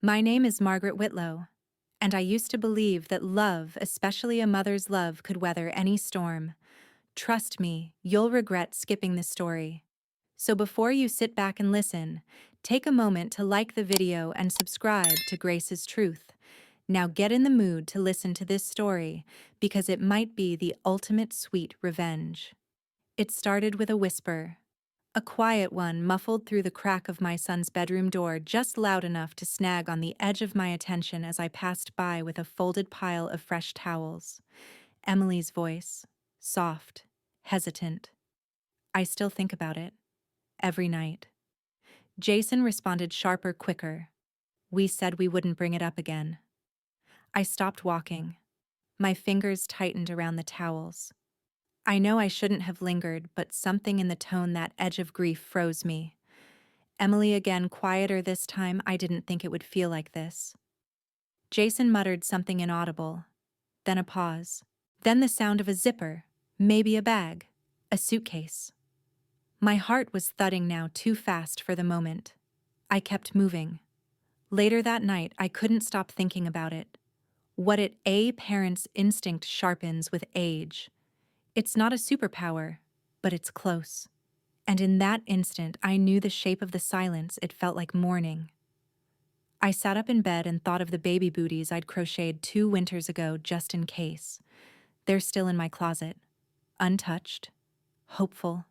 My name is Margaret Whitlow, and I used to believe that love, especially a mother's love, could weather any storm. Trust me, you'll regret skipping this story. So before you sit back and listen, take a moment to like the video and subscribe to Grace's Truth. Now get in the mood to listen to this story, because it might be the ultimate sweet revenge. It started with a whisper. A quiet one muffled through the crack of my son's bedroom door, just loud enough to snag on the edge of my attention as I passed by with a folded pile of fresh towels. Emily's voice, soft, hesitant. I still think about it. Every night. Jason responded sharper, quicker. We said we wouldn't bring it up again. I stopped walking. My fingers tightened around the towels. I know I shouldn't have lingered, but something in the tone, that edge of grief, froze me. Emily again, quieter this time. I didn't think it would feel like this. Jason muttered something inaudible. Then a pause. Then the sound of a zipper. Maybe a bag. A suitcase. My heart was thudding now, too fast for the moment. I kept moving. Later that night, I couldn't stop thinking about it. What a parent's instinct sharpens with age. It's not a superpower, but it's close. And in that instant, I knew the shape of the silence. It felt like morning. I sat up in bed and thought of the baby booties I'd crocheted 2 winters ago, just in case. They're still in my closet. Untouched. Hopeful.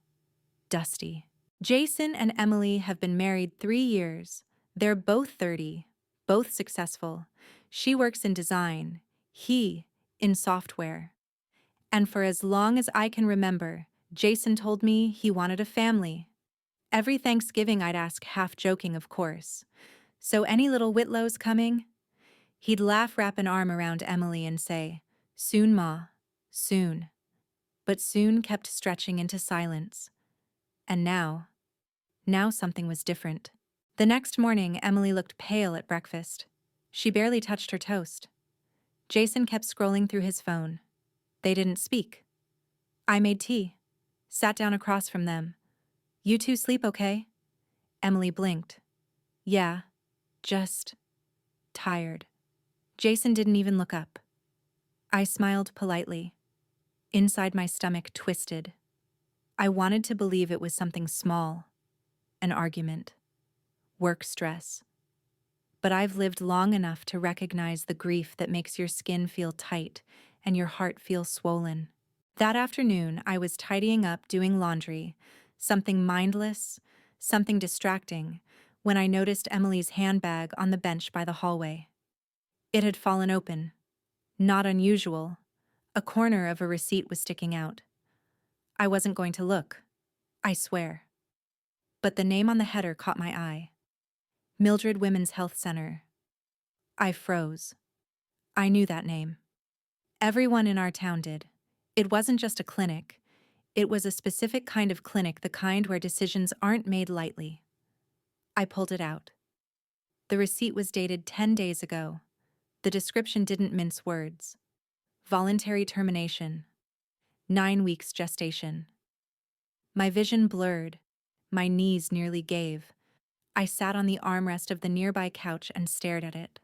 Dusty. Jason and Emily have been married 3 years. They're both 30, both successful. She works in design, he in software. And for as long as I can remember, Jason told me he wanted a family. Every Thanksgiving I'd ask, half joking of course, "So any little Whitlows coming?" He'd laugh, wrap an arm around Emily and say, "Soon, Ma, soon." But soon kept stretching into silence. And now something was different. The next morning, Emily looked pale at breakfast. She barely touched her toast. Jason kept scrolling through his phone. They didn't speak. I made tea. Sat down across from them. "You two sleep okay?" Emily blinked. "Yeah, just tired." Jason didn't even look up. I smiled politely. Inside, my stomach twisted. I wanted to believe it was something small. An argument. Work stress. But I've lived long enough to recognize the grief that makes your skin feel tight and your heart feel swollen. That afternoon, I was tidying up, doing laundry, something mindless, something distracting, when I noticed Emily's handbag on the bench by the hallway. It had fallen open. Not unusual. A corner of a receipt was sticking out. I wasn't going to look, I swear. But the name on the header caught my eye. Mildred Women's Health Center. I froze. I knew that name. Everyone in our town did. It wasn't just a clinic. It was a specific kind of clinic, the kind where decisions aren't made lightly. I pulled it out. The receipt was dated 10 days ago. The description didn't mince words. Voluntary termination. 9 weeks gestation. My vision blurred. My knees nearly gave. I sat on the armrest of the nearby couch and stared at it.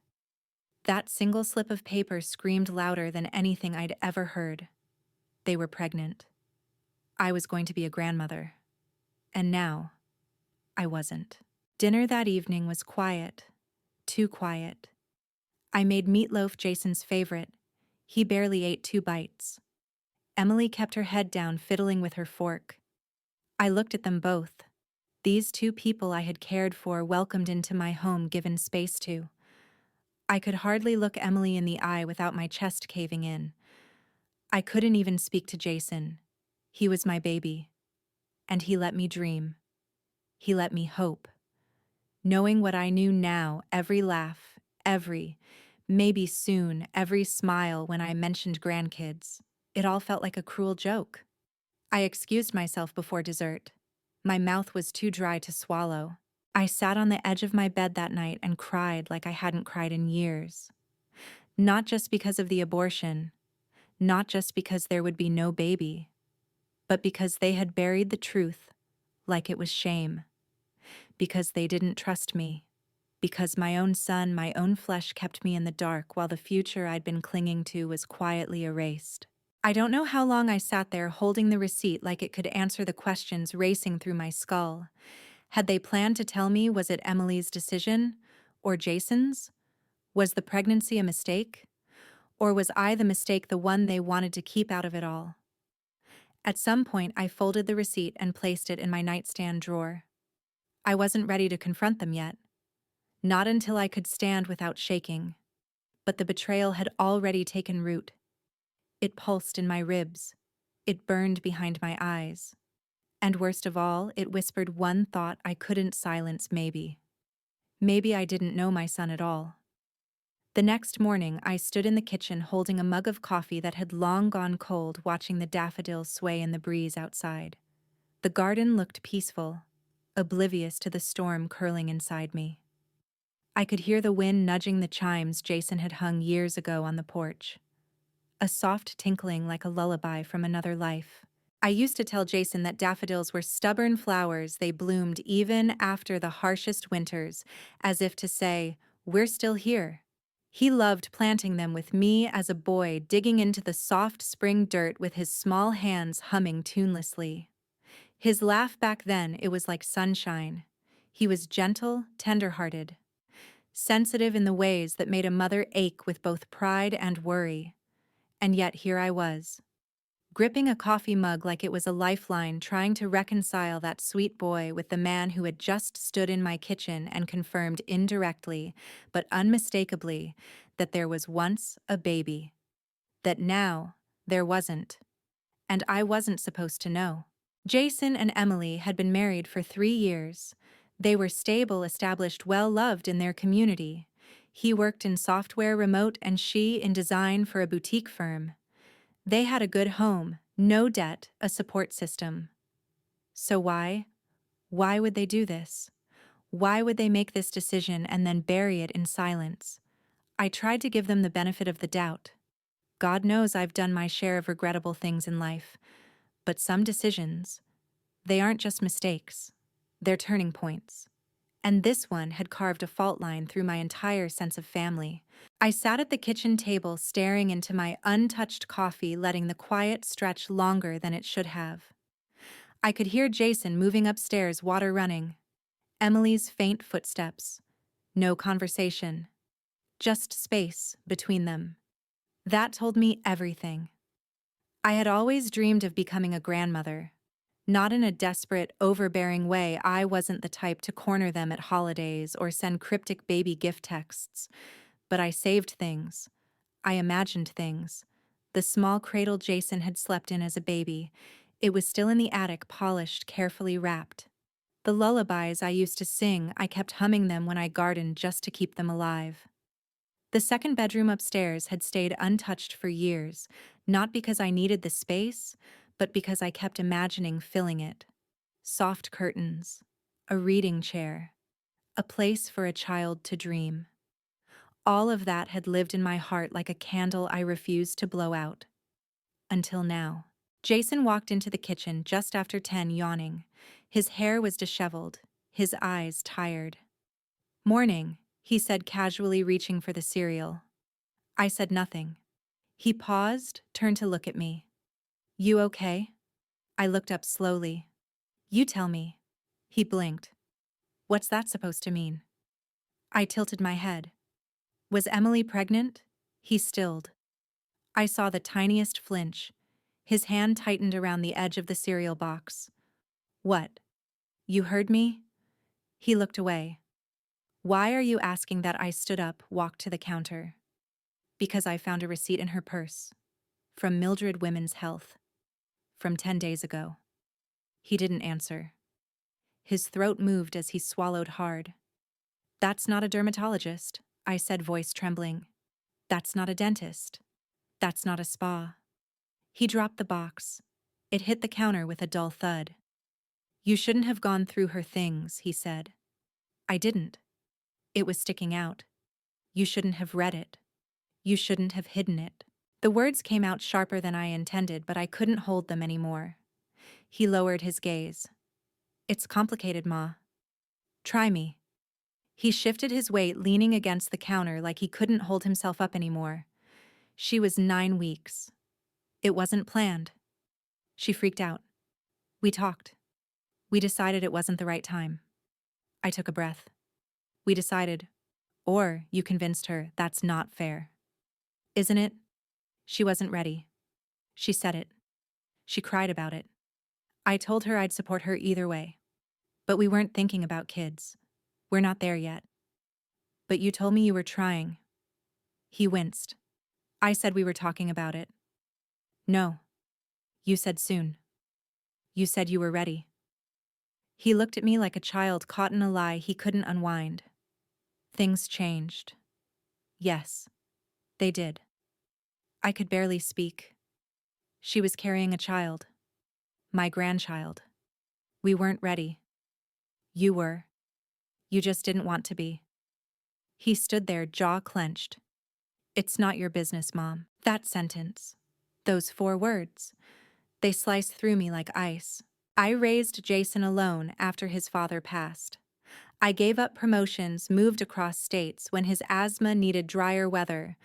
That single slip of paper screamed louder than anything I'd ever heard. They were pregnant. I was going to be a grandmother. And now, I wasn't. Dinner that evening was quiet. Too quiet. I made meatloaf, Jason's favorite. He barely ate 2 bites. Emily kept her head down, fiddling with her fork. I looked at them both. These 2 people I had cared for, welcomed into my home, given space to. I could hardly look Emily in the eye without my chest caving in. I couldn't even speak to Jason. He was my baby. And he let me dream. He let me hope. Knowing what I knew now, every laugh, maybe soon, every smile when I mentioned grandkids, it all felt like a cruel joke. I excused myself before dessert. My mouth was too dry to swallow. I sat on the edge of my bed that night and cried like I hadn't cried in years. Not just because of the abortion, not just because there would be no baby, but because they had buried the truth like it was shame. Because they didn't trust me. because my own son, my own flesh kept me in the dark while the future I'd been clinging to was quietly erased. I don't know how long I sat there holding the receipt like it could answer the questions racing through my skull. Had they planned to tell me, was it Emily's decision? Or Jason's? Was the pregnancy a mistake? Or was I the mistake, the one they wanted to keep out of it all? At some point, I folded the receipt and placed it in my nightstand drawer. I wasn't ready to confront them yet. Not until I could stand without shaking. But the betrayal had already taken root. It pulsed in my ribs. It burned behind my eyes. And worst of all, it whispered one thought I couldn't silence: maybe. Maybe I didn't know my son at all. The next morning, I stood in the kitchen holding a mug of coffee that had long gone cold, watching the daffodils sway in the breeze outside. The garden looked peaceful, oblivious to the storm curling inside me. I could hear the wind nudging the chimes Jason had hung years ago on the porch. A soft tinkling like a lullaby from another life. I used to tell Jason that daffodils were stubborn flowers. They bloomed even after the harshest winters, as if to say, "We're still here." He loved planting them with me as a boy, digging into the soft spring dirt with his small hands humming tunelessly. His laugh back then, it was like sunshine. He was gentle, tender-hearted, sensitive in the ways that made a mother ache with both pride and worry. And yet here I was, gripping a coffee mug like it was a lifeline, trying to reconcile that sweet boy with the man who had just stood in my kitchen and confirmed indirectly, but unmistakably, that there was once a baby. That now there wasn't. And I wasn't supposed to know. Jason and Emily had been married for 3 years. They were stable, established, well-loved in their community. He worked in software remote and she in design for a boutique firm. They had a good home, no debt, a support system. So why? Why would they do this? Why would they make this decision and then bury it in silence? I tried to give them the benefit of the doubt. God knows I've done my share of regrettable things in life. But some decisions, they aren't just mistakes. They're turning points. And this one had carved a fault line through my entire sense of family. I sat at the kitchen table staring into my untouched coffee, letting the quiet stretch longer than it should have. I could hear Jason moving upstairs, water running. Emily's faint footsteps. No conversation. Just space between them. That told me everything. I had always dreamed of becoming a grandmother. Not in a desperate, overbearing way. I wasn't the type to corner them at holidays or send cryptic baby gift texts. But I saved things. I imagined things. The small cradle Jason had slept in as a baby. It was still in the attic, polished, carefully wrapped. The lullabies I used to sing, I kept humming them when I gardened just to keep them alive. The second bedroom upstairs had stayed untouched for years, not because I needed the space, but because I kept imagining filling it. Soft curtains, a reading chair, a place for a child to dream. All of that had lived in my heart like a candle I refused to blow out. Until now. Jason walked into the kitchen just after 10, yawning. His hair was disheveled, his eyes tired. "Morning," he said, casually reaching for the cereal. I said nothing. He paused, turned to look at me. "You okay?" I looked up slowly. "You tell me." He blinked. "What's that supposed to mean?" I tilted my head. "Was Emily pregnant?" He stilled. I saw the tiniest flinch. His hand tightened around the edge of the cereal box. "What? You heard me?" He looked away. "Why are you asking that?" I stood up, walked to the counter. "Because I found a receipt in her purse. From Mildred Women's Health. From 10 days ago." He didn't answer. His throat moved as he swallowed hard. "That's not a dermatologist," I said, voice trembling. "That's not a dentist. That's not a spa." He dropped the box. It hit the counter with a dull thud. "You shouldn't have gone through her things," he said. I didn't. It was sticking out. "You shouldn't have read it. You shouldn't have hidden it." The words came out sharper than I intended, but I couldn't hold them anymore. He lowered his gaze. "It's complicated, Ma. Try me." He shifted his weight, leaning against the counter like he couldn't hold himself up anymore. She was 9 weeks. It wasn't planned. She freaked out. We talked. We decided it wasn't the right time. I took a breath. We decided. Or you convinced her that's not fair. Isn't it? She wasn't ready. She said it. She cried about it. I told her I'd support her either way. But we weren't thinking about kids. We're not there yet. But you told me you were trying. He winced. I said we were talking about it. No. You said soon. You said you were ready. He looked at me like a child caught in a lie he couldn't unwind. Things changed. Yes, they did. I could barely speak. She was carrying a child. My grandchild. We weren't ready. You were. You just didn't want to be. He stood there, jaw clenched. It's not your business, Mom. That sentence. Those 4 words. They sliced through me like ice. I raised Jason alone after his father passed. I gave up promotions, moved across states when his asthma needed drier weather,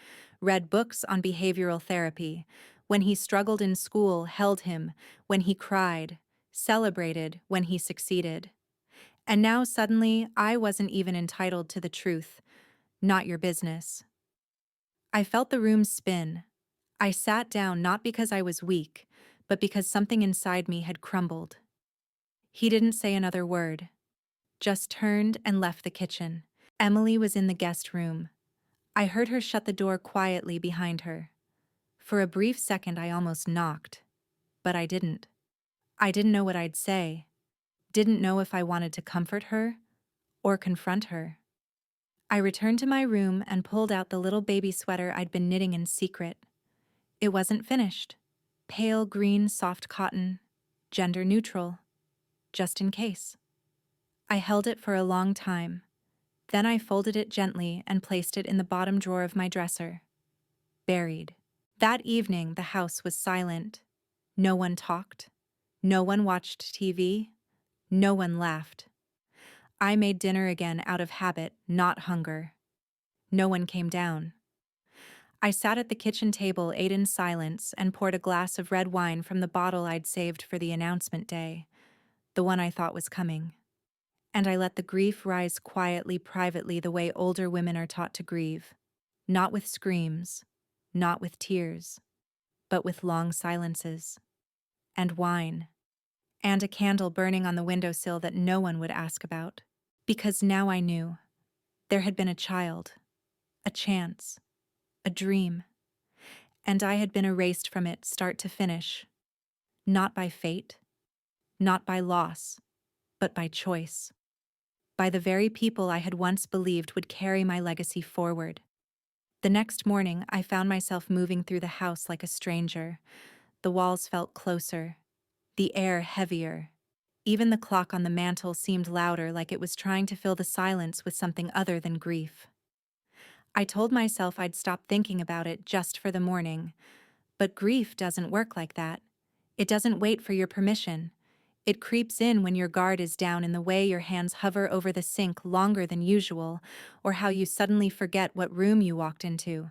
read books on behavioral therapy, when he struggled in school, held him, when he cried, celebrated when he succeeded. And now suddenly I wasn't even entitled to the truth. Not your business. I felt the room spin. I sat down not because I was weak, but because something inside me had crumbled. He didn't say another word, just turned and left the kitchen. Emily was in the guest room. I heard her shut the door quietly behind her. For a brief second I almost knocked, but I didn't. I didn't know what I'd say, didn't know if I wanted to comfort her or confront her. I returned to my room and pulled out the little baby sweater I'd been knitting in secret. It wasn't finished. Pale green soft cotton, gender neutral, just in case. I held it for a long time. Then I folded it gently and placed it in the bottom drawer of my dresser. Buried. That evening, the house was silent. No one talked. No one watched TV. No one laughed. I made dinner again out of habit, not hunger. No one came down. I sat at the kitchen table, ate in silence, and poured a glass of red wine from the bottle I'd saved for the announcement day, the one I thought was coming. And I let the grief rise quietly, privately, the way older women are taught to grieve. Not with screams, not with tears, but with long silences. And wine. And a candle burning on the windowsill that no one would ask about. Because now I knew. There had been a child. A chance. A dream. And I had been erased from it start to finish. Not by fate. Not by loss. But by choice. By the very people I had once believed would carry my legacy forward. The next morning, I found myself moving through the house like a stranger. The walls felt closer, the air heavier. Even the clock on the mantel seemed louder, like it was trying to fill the silence with something other than grief. I told myself I'd stop thinking about it just for the morning. But grief doesn't work like that. It doesn't wait for your permission. It creeps in when your guard is down, in the way your hands hover over the sink longer than usual, or how you suddenly forget what room you walked into.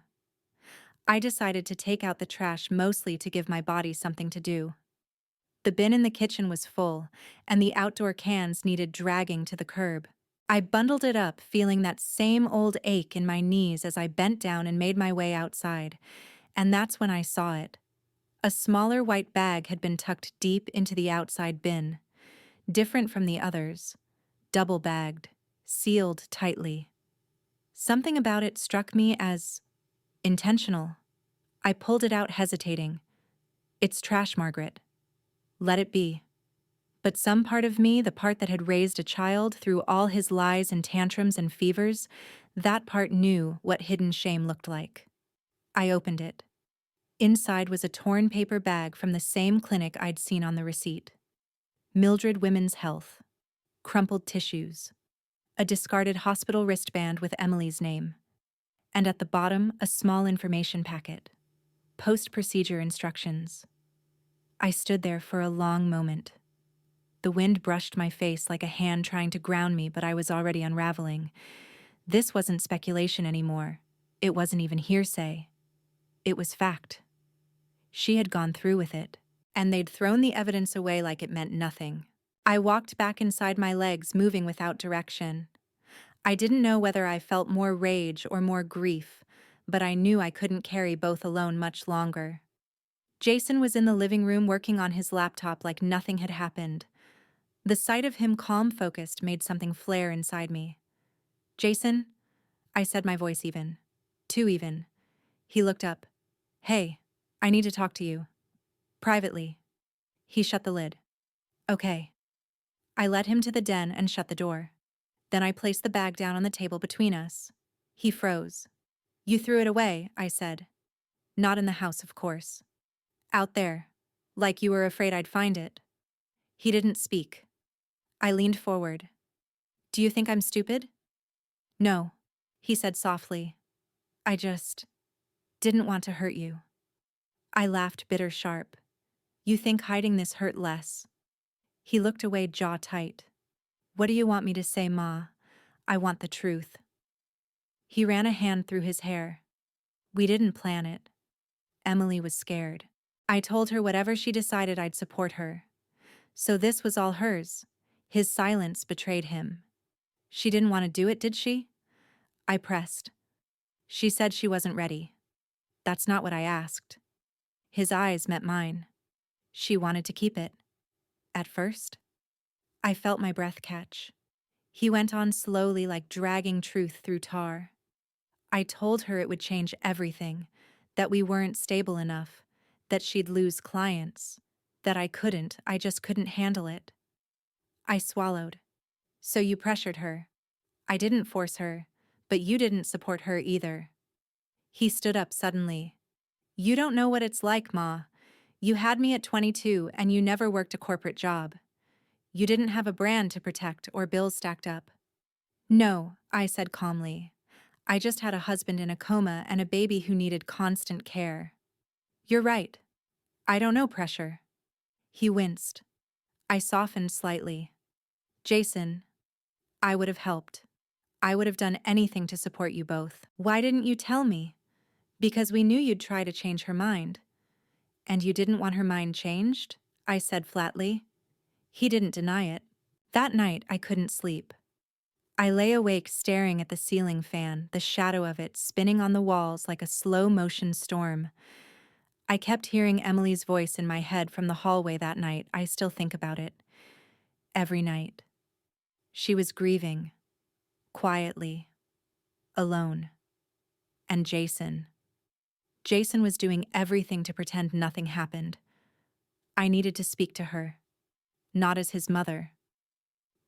I decided to take out the trash, mostly to give my body something to do. The bin in the kitchen was full, and the outdoor cans needed dragging to the curb. I bundled it up, feeling that same old ache in my knees as I bent down and made my way outside, and that's when I saw it. A smaller white bag had been tucked deep into the outside bin, different from the others, double-bagged, sealed tightly. Something about it struck me as intentional. I pulled it out, hesitating. It's trash, Margaret. Let it be. But some part of me, the part that had raised a child through all his lies and tantrums and fevers, that part knew what hidden shame looked like. I opened it. Inside was a torn paper bag from the same clinic I'd seen on the receipt. Mildred Women's Health. Crumpled tissues. A discarded hospital wristband with Emily's name. And at the bottom, a small information packet. Post-procedure instructions. I stood there for a long moment. The wind brushed my face like a hand trying to ground me, but I was already unraveling. This wasn't speculation anymore. It wasn't even hearsay. It was fact. She had gone through with it, and they'd thrown the evidence away like it meant nothing. I walked back inside, my legs moving without direction. I didn't know whether I felt more rage or more grief, but I knew I couldn't carry both alone much longer. Jason was in the living room working on his laptop like nothing had happened. The sight of him calm-focused made something flare inside me. "Jason?" I said, my voice even. Too even. He looked up. "Hey, I need to talk to you. Privately." He shut the lid. "Okay." I led him to the den and shut the door. Then I placed the bag down on the table between us. He froze. "You threw it away," I said. "Not in the house, of course. Out there. Like you were afraid I'd find it." He didn't speak. I leaned forward. "Do you think I'm stupid?" "No," he said softly. "I just didn't want to hurt you." I laughed bitter sharp. "You think hiding this hurt less?" He looked away, jaw tight. "What do you want me to say, Ma? I want the truth." He ran a hand through his hair. "We didn't plan it. Emily was scared. I told her whatever she decided, I'd support her. So this was all hers." His silence betrayed him. "She didn't want to do it, did she?" I pressed. "She said she wasn't ready." "That's not what I asked." His eyes met mine. "She wanted to keep it. At first?" I felt my breath catch. He went on slowly, like dragging truth through tar. "I told her it would change everything, that we weren't stable enough, that she'd lose clients, that I just couldn't handle it." I swallowed. "So you pressured her." "I didn't force her, but you didn't support her either." He stood up suddenly. "You don't know what it's like, Ma. You had me at 22 and you never worked a corporate job. You didn't have a brand to protect or bills stacked up." "No," I said calmly. "I just had a husband in a coma and a baby who needed constant care." "You're right. I don't know pressure." He winced. I softened slightly. "Jason, I would have helped. I would have done anything to support you both. Why didn't you tell me?" "Because we knew you'd try to change her mind." "And you didn't want her mind changed?" I said flatly. He didn't deny it. That night I couldn't sleep. I lay awake staring at the ceiling fan, the shadow of it spinning on the walls like a slow-motion storm. I kept hearing Emily's voice in my head from the hallway that night. I still think about it. Every night. She was grieving. Quietly. Alone. And Jason. Jason was doing everything to pretend nothing happened. I needed to speak to her. Not as his mother,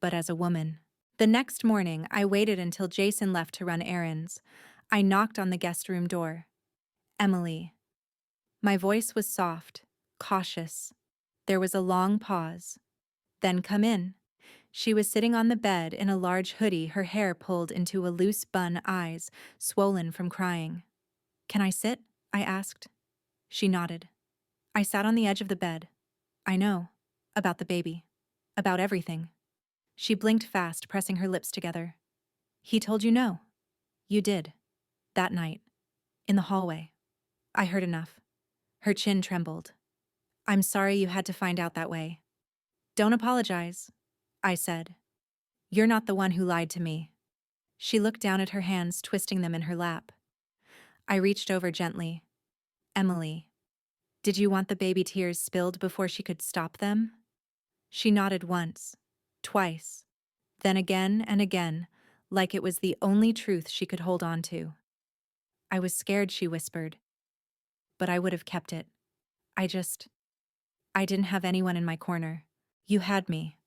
but as a woman. The next morning, I waited until Jason left to run errands. I knocked on the guest room door. "Emily." My voice was soft, cautious. There was a long pause. "Then come in." She was sitting on the bed in a large hoodie, her hair pulled into a loose bun, eyes swollen from crying. "Can I sit?" I asked. She nodded. I sat on the edge of the bed. "I know. About the baby. About everything." She blinked fast, pressing her lips together. "He told you no?" "You did. That night. In the hallway." I heard enough. Her chin trembled. "I'm sorry you had to find out that way." "Don't apologize," I said. "You're not the one who lied to me." She looked down at her hands, twisting them in her lap. I reached over gently. "Emily, did you want the baby tears spilled before she could stop them?" She nodded once, twice, then again and again, like it was the only truth she could hold on to. "I was scared," she whispered, "but I would have kept it. I didn't have anyone in my corner. You had me."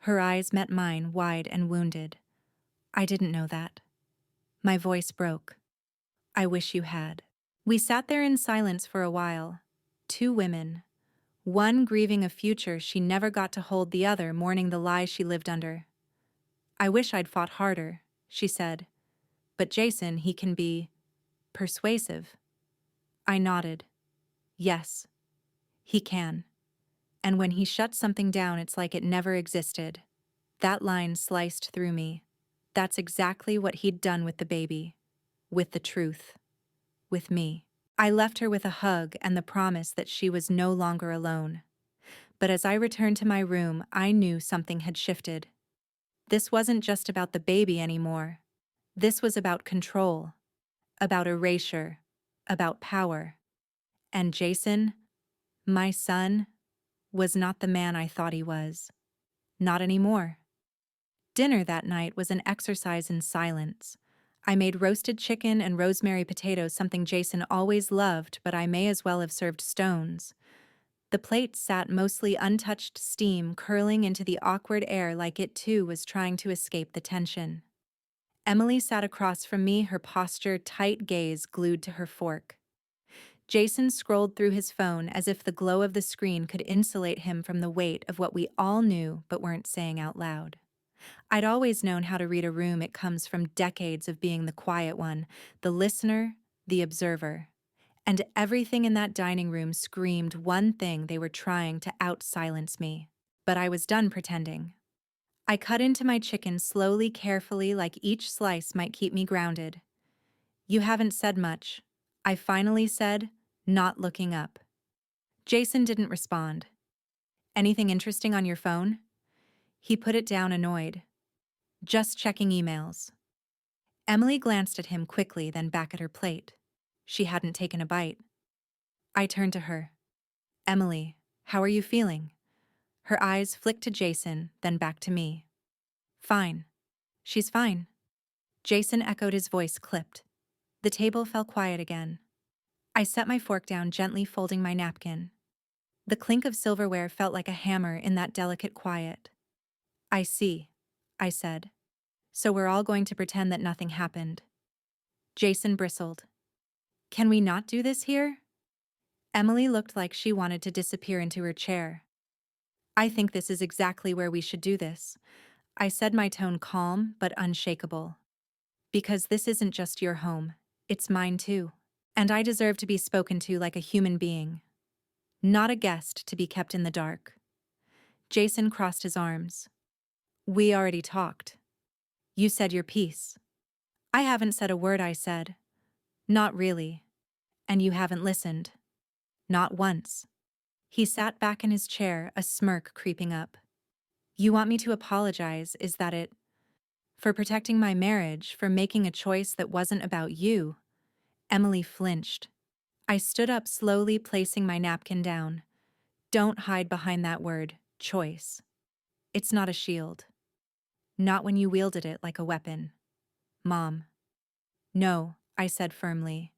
Her eyes met mine, wide and wounded. "I didn't know that." My voice broke. "I wish you had." We sat there in silence for a while. Two women. One grieving a future she never got to hold, the other mourning the lie she lived under. "I wish I'd fought harder," she said. "But Jason, he can be persuasive." I nodded. "Yes, he can. And when he shuts something down, it's like it never existed." That line sliced through me. That's exactly what he'd done with the baby, with the truth, with me. I left her with a hug and the promise that she was no longer alone. But as I returned to my room, I knew something had shifted. This wasn't just about the baby anymore. This was about control, about erasure, about power. And Jason, my son, was not the man I thought he was. Not anymore. Dinner that night was an exercise in silence. I made roasted chicken and rosemary potatoes, something Jason always loved, but I may as well have served stones. The plate sat mostly untouched, steam curling into the awkward air like it too was trying to escape the tension. Emily sat across from me, her posture, tight gaze glued to her fork. Jason scrolled through his phone as if the glow of the screen could insulate him from the weight of what we all knew but weren't saying out loud. I'd always known how to read a room. It comes from decades of being the quiet one, the listener, the observer. And everything in that dining room screamed one thing: they were trying to out-silence me. But I was done pretending. I cut into my chicken slowly, carefully, like each slice might keep me grounded. "You haven't said much," I finally said, not looking up. Jason didn't respond. "Anything interesting on your phone?" He put it down, annoyed. "Just checking emails." Emily glanced at him quickly, then back at her plate. She hadn't taken a bite. I turned to her. "Emily, how are you feeling?" Her eyes flicked to Jason, then back to me. "Fine. She's fine." Jason echoed, his voice clipped. The table fell quiet again. I set my fork down, gently folding my napkin. The clink of silverware felt like a hammer in that delicate quiet. "I see," I said. "So we're all going to pretend that nothing happened." Jason bristled. "Can we not do this here?" Emily looked like she wanted to disappear into her chair. "I think this is exactly where we should do this," I said, my tone calm but unshakable. "Because this isn't just your home, it's mine too. And I deserve to be spoken to like a human being, not a guest to be kept in the dark." Jason crossed his arms. "We already talked. You said your piece." "I haven't said a word," I said. "Not really. And you haven't listened. Not once." He sat back in his chair, a smirk creeping up. "You want me to apologize, is that it? For protecting my marriage, for making a choice that wasn't about you?" Emily flinched. I stood up slowly, placing my napkin down. "Don't hide behind that word, choice. It's not a shield. Not when you wielded it like a weapon. Mom." "No," I said firmly.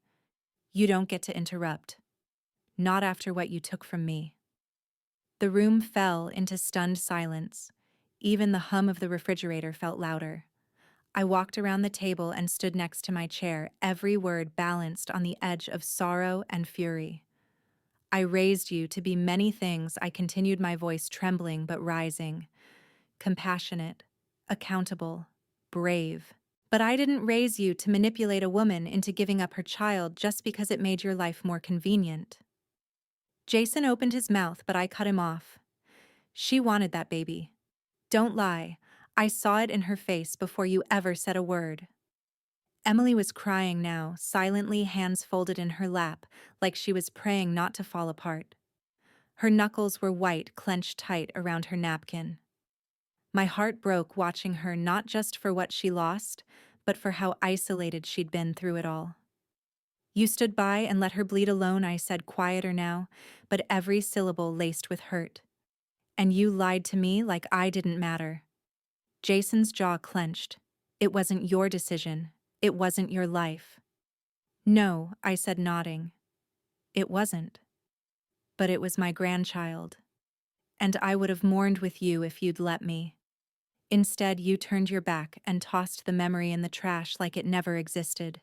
"You don't get to interrupt. Not after what you took from me." The room fell into stunned silence. Even the hum of the refrigerator felt louder. I walked around the table and stood next to my chair, every word balanced on the edge of sorrow and fury. "I raised you to be many things," I continued, my voice trembling but rising. "Compassionate, accountable, brave. But I didn't raise you to manipulate a woman into giving up her child just because it made your life more convenient." Jason opened his mouth, but I cut him off. "She wanted that baby. Don't lie. I saw it in her face before you ever said a word." Emily was crying now, silently, hands folded in her lap, like she was praying not to fall apart. Her knuckles were white, clenched tight around her napkin. My heart broke watching her, not just for what she lost, but for how isolated she'd been through it all. "You stood by and let her bleed alone," I said, quieter now, but every syllable laced with hurt. "And you lied to me like I didn't matter." Jason's jaw clenched. "It wasn't your decision. It wasn't your life." "No," I said, nodding. "It wasn't. But it was my grandchild. And I would have mourned with you if you'd let me. Instead, you turned your back and tossed the memory in the trash like it never existed."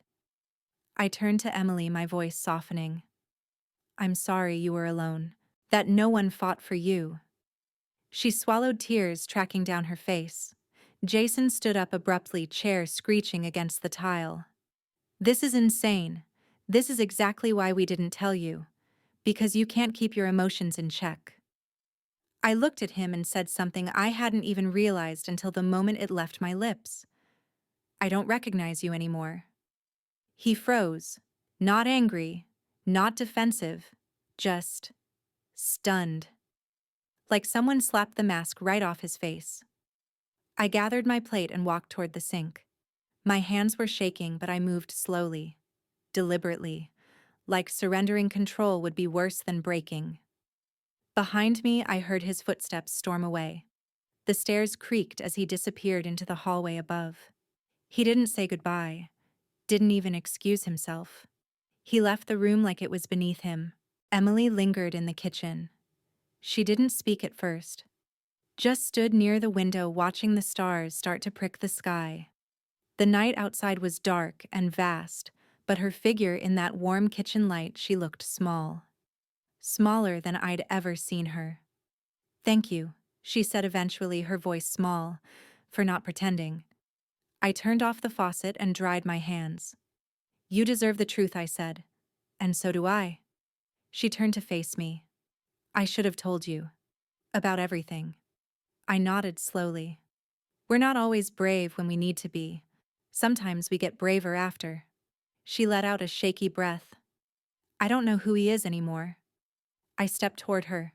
I turned to Emily, my voice softening. "I'm sorry you were alone. That no one fought for you." She swallowed, tears tracking down her face. Jason stood up abruptly, chair screeching against the tile. "This is insane. This is exactly why we didn't tell you. Because you can't keep your emotions in check." I looked at him and said something I hadn't even realized until the moment it left my lips. I don't recognize you anymore." He froze, not angry, not defensive, just stunned, like someone slapped the mask right off his face. I gathered my plate and walked toward the sink. My hands were shaking, but I moved slowly, deliberately, like surrendering control would be worse than breaking. Behind me, I heard his footsteps storm away. The stairs creaked as he disappeared into the hallway above. He didn't say goodbye, didn't even excuse himself. He left the room like it was beneath him. Emily lingered in the kitchen. She didn't speak at first, just stood near the window watching the stars start to prick the sky. The night outside was dark and vast, but her figure in that warm kitchen light, she looked small. Smaller than I'd ever seen her. "Thank you," she said eventually, her voice small, "for not pretending." I turned off the faucet and dried my hands. "You deserve the truth," I said. "And so do I." She turned to face me. "I should have told you. About everything." I nodded slowly. "We're not always brave when we need to be. Sometimes we get braver after." She let out a shaky breath. "I don't know who he is anymore." I stepped toward her.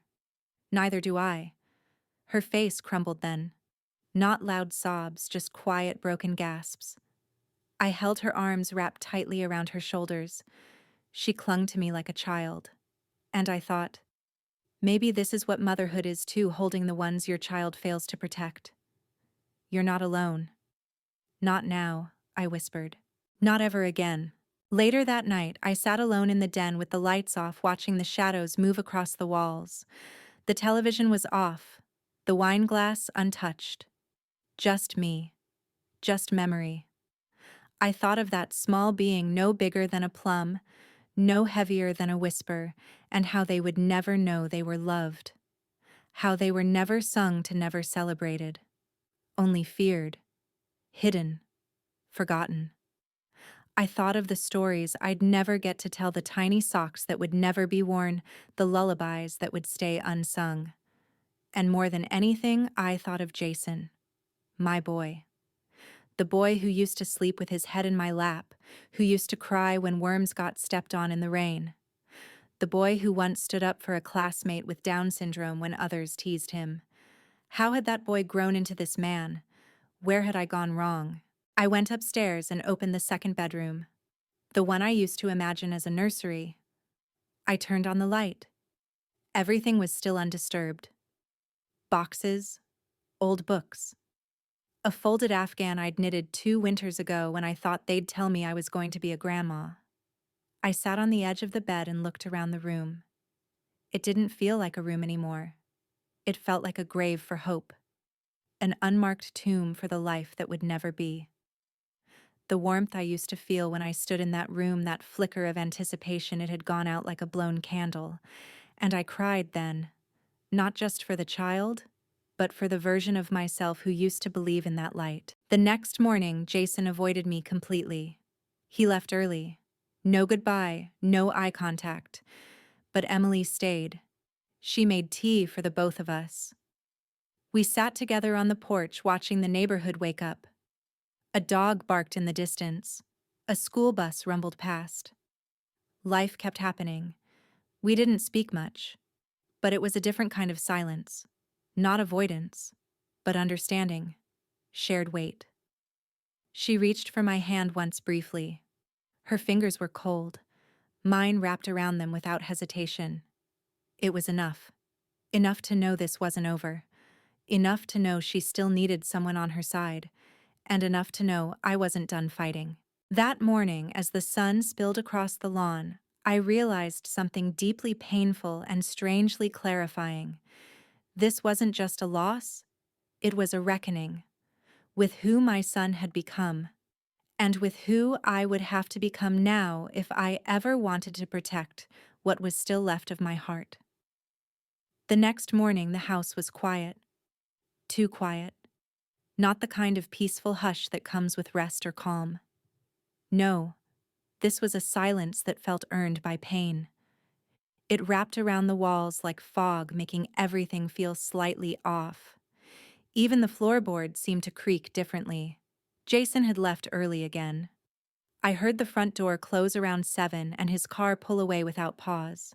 "Neither do I." Her face crumbled then. Not loud sobs, just quiet, broken gasps. I held her arms wrapped tightly around her shoulders. She clung to me like a child. And I thought, maybe this is what motherhood is too, holding the ones your child fails to protect. "You're not alone." "Not now," I whispered. "Not ever again." Later that night, I sat alone in the den with the lights off, watching the shadows move across the walls. The television was off, the wine glass untouched. Just me. Just memory. I thought of that small being no bigger than a plum, no heavier than a whisper, and how they would never know they were loved. How they were never sung to, never celebrated. Only feared. Hidden. Forgotten. I thought of the stories I'd never get to tell, the tiny socks that would never be worn, the lullabies that would stay unsung. And more than anything, I thought of Jason, my boy. The boy who used to sleep with his head in my lap, who used to cry when worms got stepped on in the rain. The boy who once stood up for a classmate with Down syndrome when others teased him. How had that boy grown into this man? Where had I gone wrong? I went upstairs and opened the second bedroom, the one I used to imagine as a nursery. I turned on the light. Everything was still undisturbed. Boxes, old books. A folded Afghan I'd knitted 2 winters ago when I thought they'd tell me I was going to be a grandma. I sat on the edge of the bed and looked around the room. It didn't feel like a room anymore. It felt like a grave for hope. An unmarked tomb for the life that would never be. The warmth I used to feel when I stood in that room, that flicker of anticipation, it had gone out like a blown candle. And I cried then, not just for the child, but for the version of myself who used to believe in that light. The next morning, Jason avoided me completely. He left early. No goodbye, no eye contact. But Emily stayed. She made tea for the both of us. We sat together on the porch watching the neighborhood wake up. A dog barked in the distance. A school bus rumbled past. Life kept happening. We didn't speak much, but it was a different kind of silence. Not avoidance, but understanding. Shared weight. She reached for my hand once briefly. Her fingers were cold. Mine wrapped around them without hesitation. It was enough. Enough to know this wasn't over. Enough to know she still needed someone on her side. And enough to know I wasn't done fighting. That morning, as the sun spilled across the lawn, I realized something deeply painful and strangely clarifying. This wasn't just a loss, it was a reckoning. With who my son had become, and with who I would have to become now if I ever wanted to protect what was still left of my heart. The next morning, the house was quiet. Too quiet. Not the kind of peaceful hush that comes with rest or calm. No, this was a silence that felt earned by pain. It wrapped around the walls like fog, making everything feel slightly off. Even the floorboards seemed to creak differently. Jason had left early again. I heard the front door close around 7 and his car pull away without pause.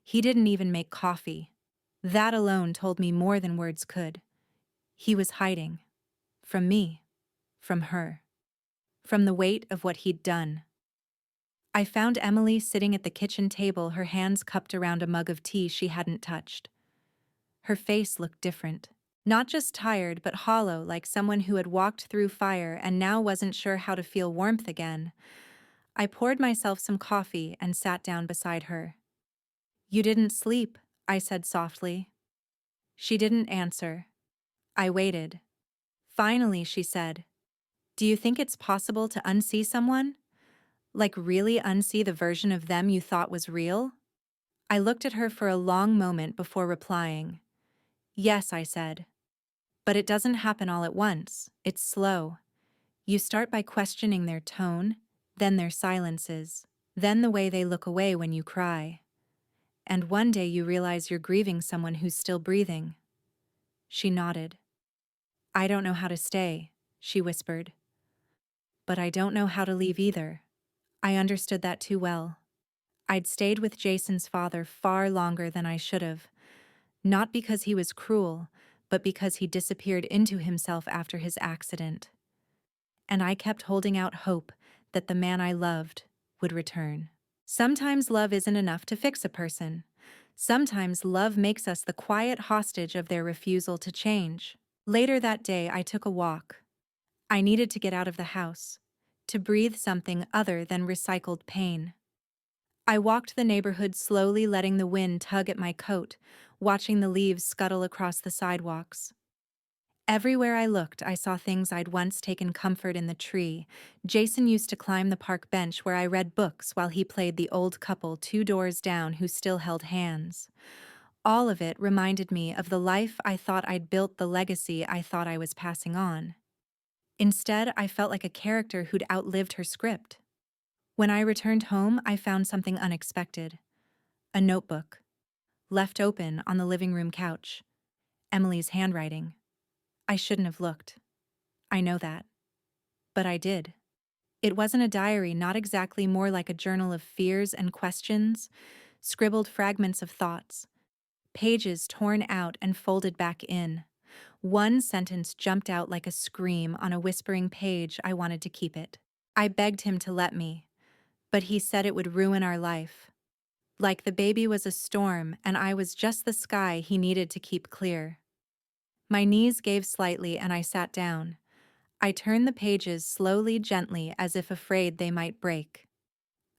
He didn't even make coffee. That alone told me more than words could. He was hiding. From me. From her. From the weight of what he'd done. I found Emily sitting at the kitchen table, her hands cupped around a mug of tea she hadn't touched. Her face looked different. Not just tired, but hollow, like someone who had walked through fire and now wasn't sure how to feel warmth again. I poured myself some coffee and sat down beside her. "You didn't sleep," I said softly. She didn't answer. I waited. Finally, she said, "Do you think it's possible to unsee someone? Like really unsee the version of them you thought was real?" I looked at her for a long moment before replying. "Yes," I said. "But it doesn't happen all at once. It's slow. You start by questioning their tone, then their silences, then the way they look away when you cry. And one day you realize you're grieving someone who's still breathing." She nodded. "I don't know how to stay," she whispered. "But I don't know how to leave either." I understood that too well. I'd stayed with Jason's father far longer than I should have, not because he was cruel, but because he disappeared into himself after his accident. And I kept holding out hope that the man I loved would return. Sometimes love isn't enough to fix a person. Sometimes love makes us the quiet hostage of their refusal to change. Later that day, I took a walk. I needed to get out of the house, to breathe something other than recycled pain. I walked the neighborhood slowly, letting the wind tug at my coat, watching the leaves scuttle across the sidewalks. Everywhere I looked, I saw things I'd once taken comfort in: the tree. Jason used to climb the park bench where I read books while he played the old couple 2 doors down who still held hands. All of it reminded me of the life I thought I'd built, the legacy I thought I was passing on. Instead, I felt like a character who'd outlived her script. When I returned home, I found something unexpected. A notebook, left open on the living room couch. Emily's handwriting. I shouldn't have looked. I know that. But I did. It wasn't a diary, not exactly, more like a journal of fears and questions, scribbled fragments of thoughts, pages torn out and folded back in. One sentence jumped out like a scream on a whispering page. I wanted to keep it. I begged him to let me, but he said it would ruin our life. Like the baby was a storm and I was just the sky he needed to keep clear. My knees gave slightly and I sat down. I turned the pages slowly, gently, as if afraid they might break.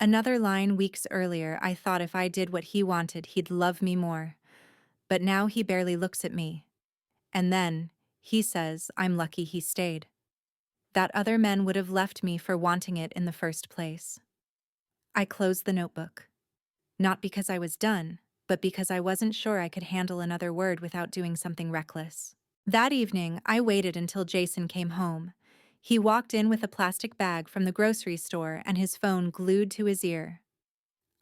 Another line: weeks earlier, I thought if I did what he wanted, he'd love me more. But now he barely looks at me. And then, he says I'm lucky he stayed. That other men would have left me for wanting it in the first place. I closed the notebook. Not because I was done, but because I wasn't sure I could handle another word without doing something reckless. That evening, I waited until Jason came home. He walked in with a plastic bag from the grocery store and his phone glued to his ear.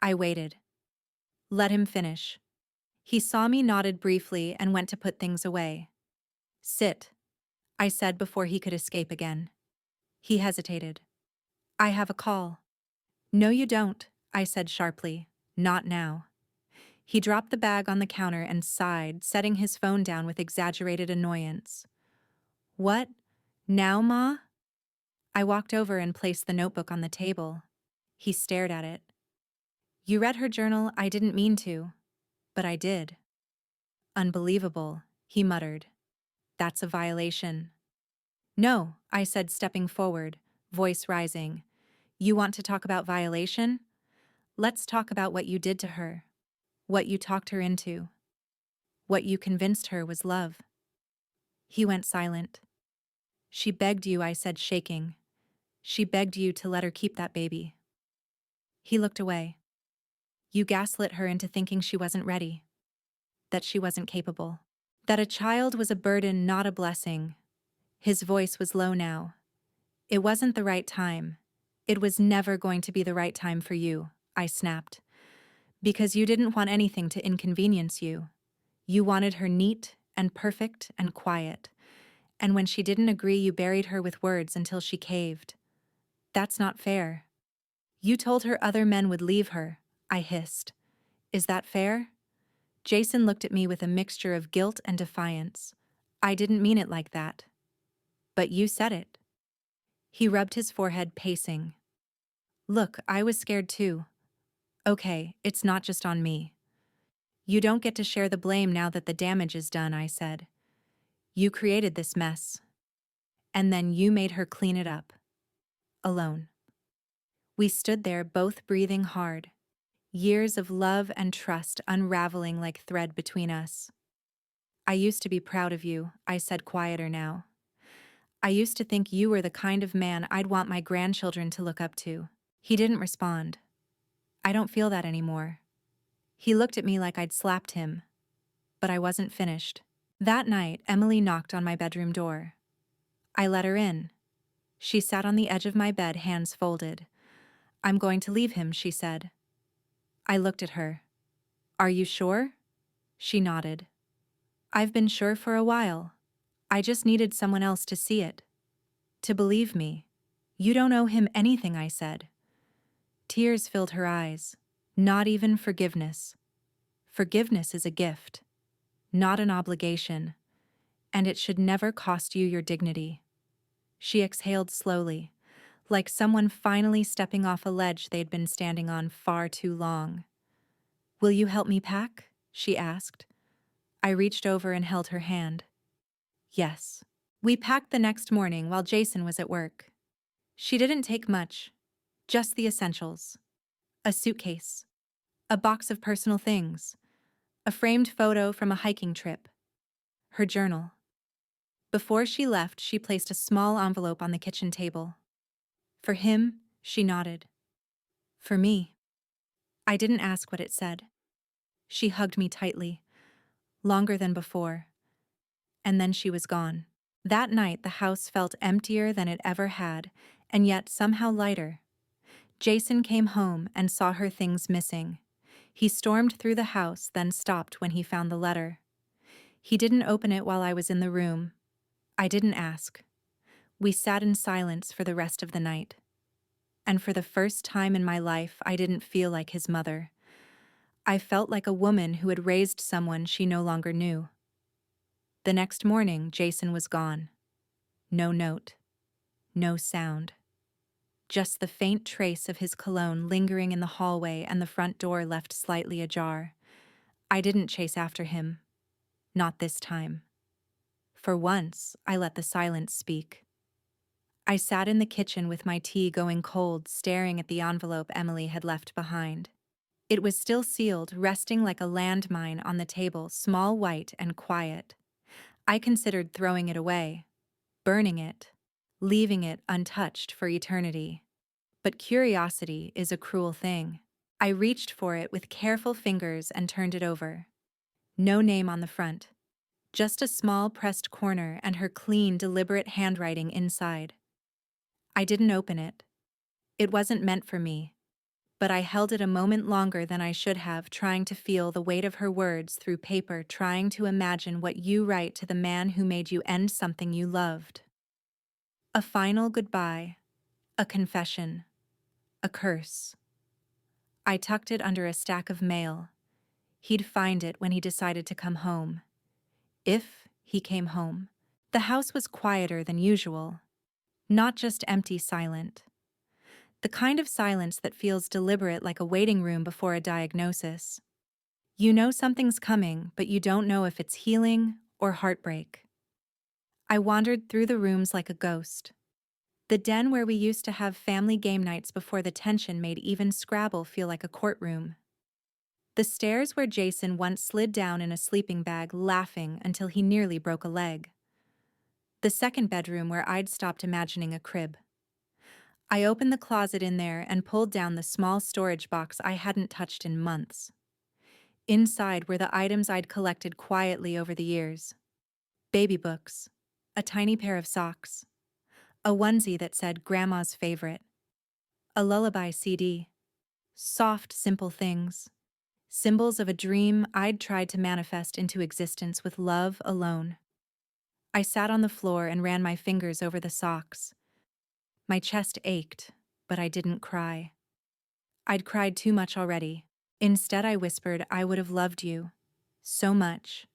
I waited. Let him finish. He saw me, nodded briefly, and went to put things away. "Sit," I said before he could escape again. He hesitated. "I have a call." "No, you don't," I said sharply. "Not now." He dropped the bag on the counter and sighed, setting his phone down with exaggerated annoyance. "What? Now, Ma?" I walked over and placed the notebook on the table. He stared at it. "You read her journal. I didn't mean to. But I did." "Unbelievable," he muttered. "That's a violation." "No," I said, stepping forward, voice rising. "You want to talk about violation? Let's talk about what you did to her. What you talked her into. What you convinced her was love." He went silent. "She begged you," I said, shaking. "She begged you to let her keep that baby." He looked away. "You gaslit her into thinking she wasn't ready. That she wasn't capable. That a child was a burden, not a blessing." His voice was low now. "It wasn't the right time. It was never going to be the right time for you," I snapped. "Because you didn't want anything to inconvenience you. You wanted her neat and perfect and quiet. And when she didn't agree, you buried her with words until she caved. That's not fair. You told her other men would leave her, I hissed. Is that fair? Jason looked at me with a mixture of guilt and defiance. I didn't mean it like that. But you said it. He rubbed his forehead, pacing. Look, I was scared too. Okay, it's not just on me. You don't get to share the blame now that the damage is done, I said. You created this mess. And then you made her clean it up. Alone. We stood there, both breathing hard. Years of love and trust unraveling like thread between us. I used to be proud of you, I said, quieter now. I used to think you were the kind of man I'd want my grandchildren to look up to. He didn't respond. I don't feel that anymore. He looked at me like I'd slapped him. But I wasn't finished. That night, Emily knocked on my bedroom door. I let her in. She sat on the edge of my bed, hands folded. I'm going to leave him, she said. I looked at her. Are you sure? She nodded. I've been sure for a while. I just needed someone else to see it. To believe me. You don't owe him anything, I said. Tears filled her eyes. Not even forgiveness. Forgiveness is a gift, not an obligation, and it should never cost you your dignity. She exhaled slowly, like someone finally stepping off a ledge they'd been standing on far too long. Will you help me pack? She asked. I reached over and held her hand. Yes. We packed the next morning while Jason was at work. She didn't take much, just the essentials. A suitcase, a box of personal things, a framed photo from a hiking trip, her journal. Before she left, she placed a small envelope on the kitchen table. For him, she nodded. For me. I didn't ask what it said. She hugged me tightly, longer than before. And then she was gone. That night, the house felt emptier than it ever had, and yet somehow lighter. Jason came home and saw her things missing. He stormed through the house, then stopped when he found the letter. He didn't open it while I was in the room. I didn't ask. We sat in silence for the rest of the night. And for the first time in my life, I didn't feel like his mother. I felt like a woman who had raised someone she no longer knew. The next morning, Jason was gone. No note. No sound. Just the faint trace of his cologne lingering in the hallway and the front door left slightly ajar. I didn't chase after him. Not this time. For once, I let the silence speak. I sat in the kitchen with my tea going cold, staring at the envelope Emily had left behind. It was still sealed, resting like a landmine on the table, small, white, and quiet. I considered throwing it away, burning it, leaving it untouched for eternity. But curiosity is a cruel thing. I reached for it with careful fingers and turned it over. No name on the front. Just a small pressed corner and her clean, deliberate handwriting inside. I didn't open it. It wasn't meant for me. But I held it a moment longer than I should have, trying to feel the weight of her words through paper, trying to imagine what you write to the man who made you end something you loved. A final goodbye. A confession. A curse. I tucked it under a stack of mail. He'd find it when he decided to come home. If he came home. The house was quieter than usual. Not just empty, silent. The kind of silence that feels deliberate, like a waiting room before a diagnosis. You know something's coming, but you don't know if it's healing or heartbreak. I wandered through the rooms like a ghost. The den where we used to have family game nights before the tension made even Scrabble feel like a courtroom. The stairs where Jason once slid down in a sleeping bag, laughing until he nearly broke a leg. The second bedroom where I'd stopped imagining a crib. I opened the closet in there and pulled down the small storage box I hadn't touched in months. Inside were the items I'd collected quietly over the years. Baby books, a tiny pair of socks, a onesie that said Grandma's favorite, a lullaby CD. Soft, simple things. Symbols of a dream I'd tried to manifest into existence with love alone. I sat on the floor and ran my fingers over the socks. My chest ached, but I didn't cry. I'd cried too much already. Instead, I whispered, I would have loved you. So much.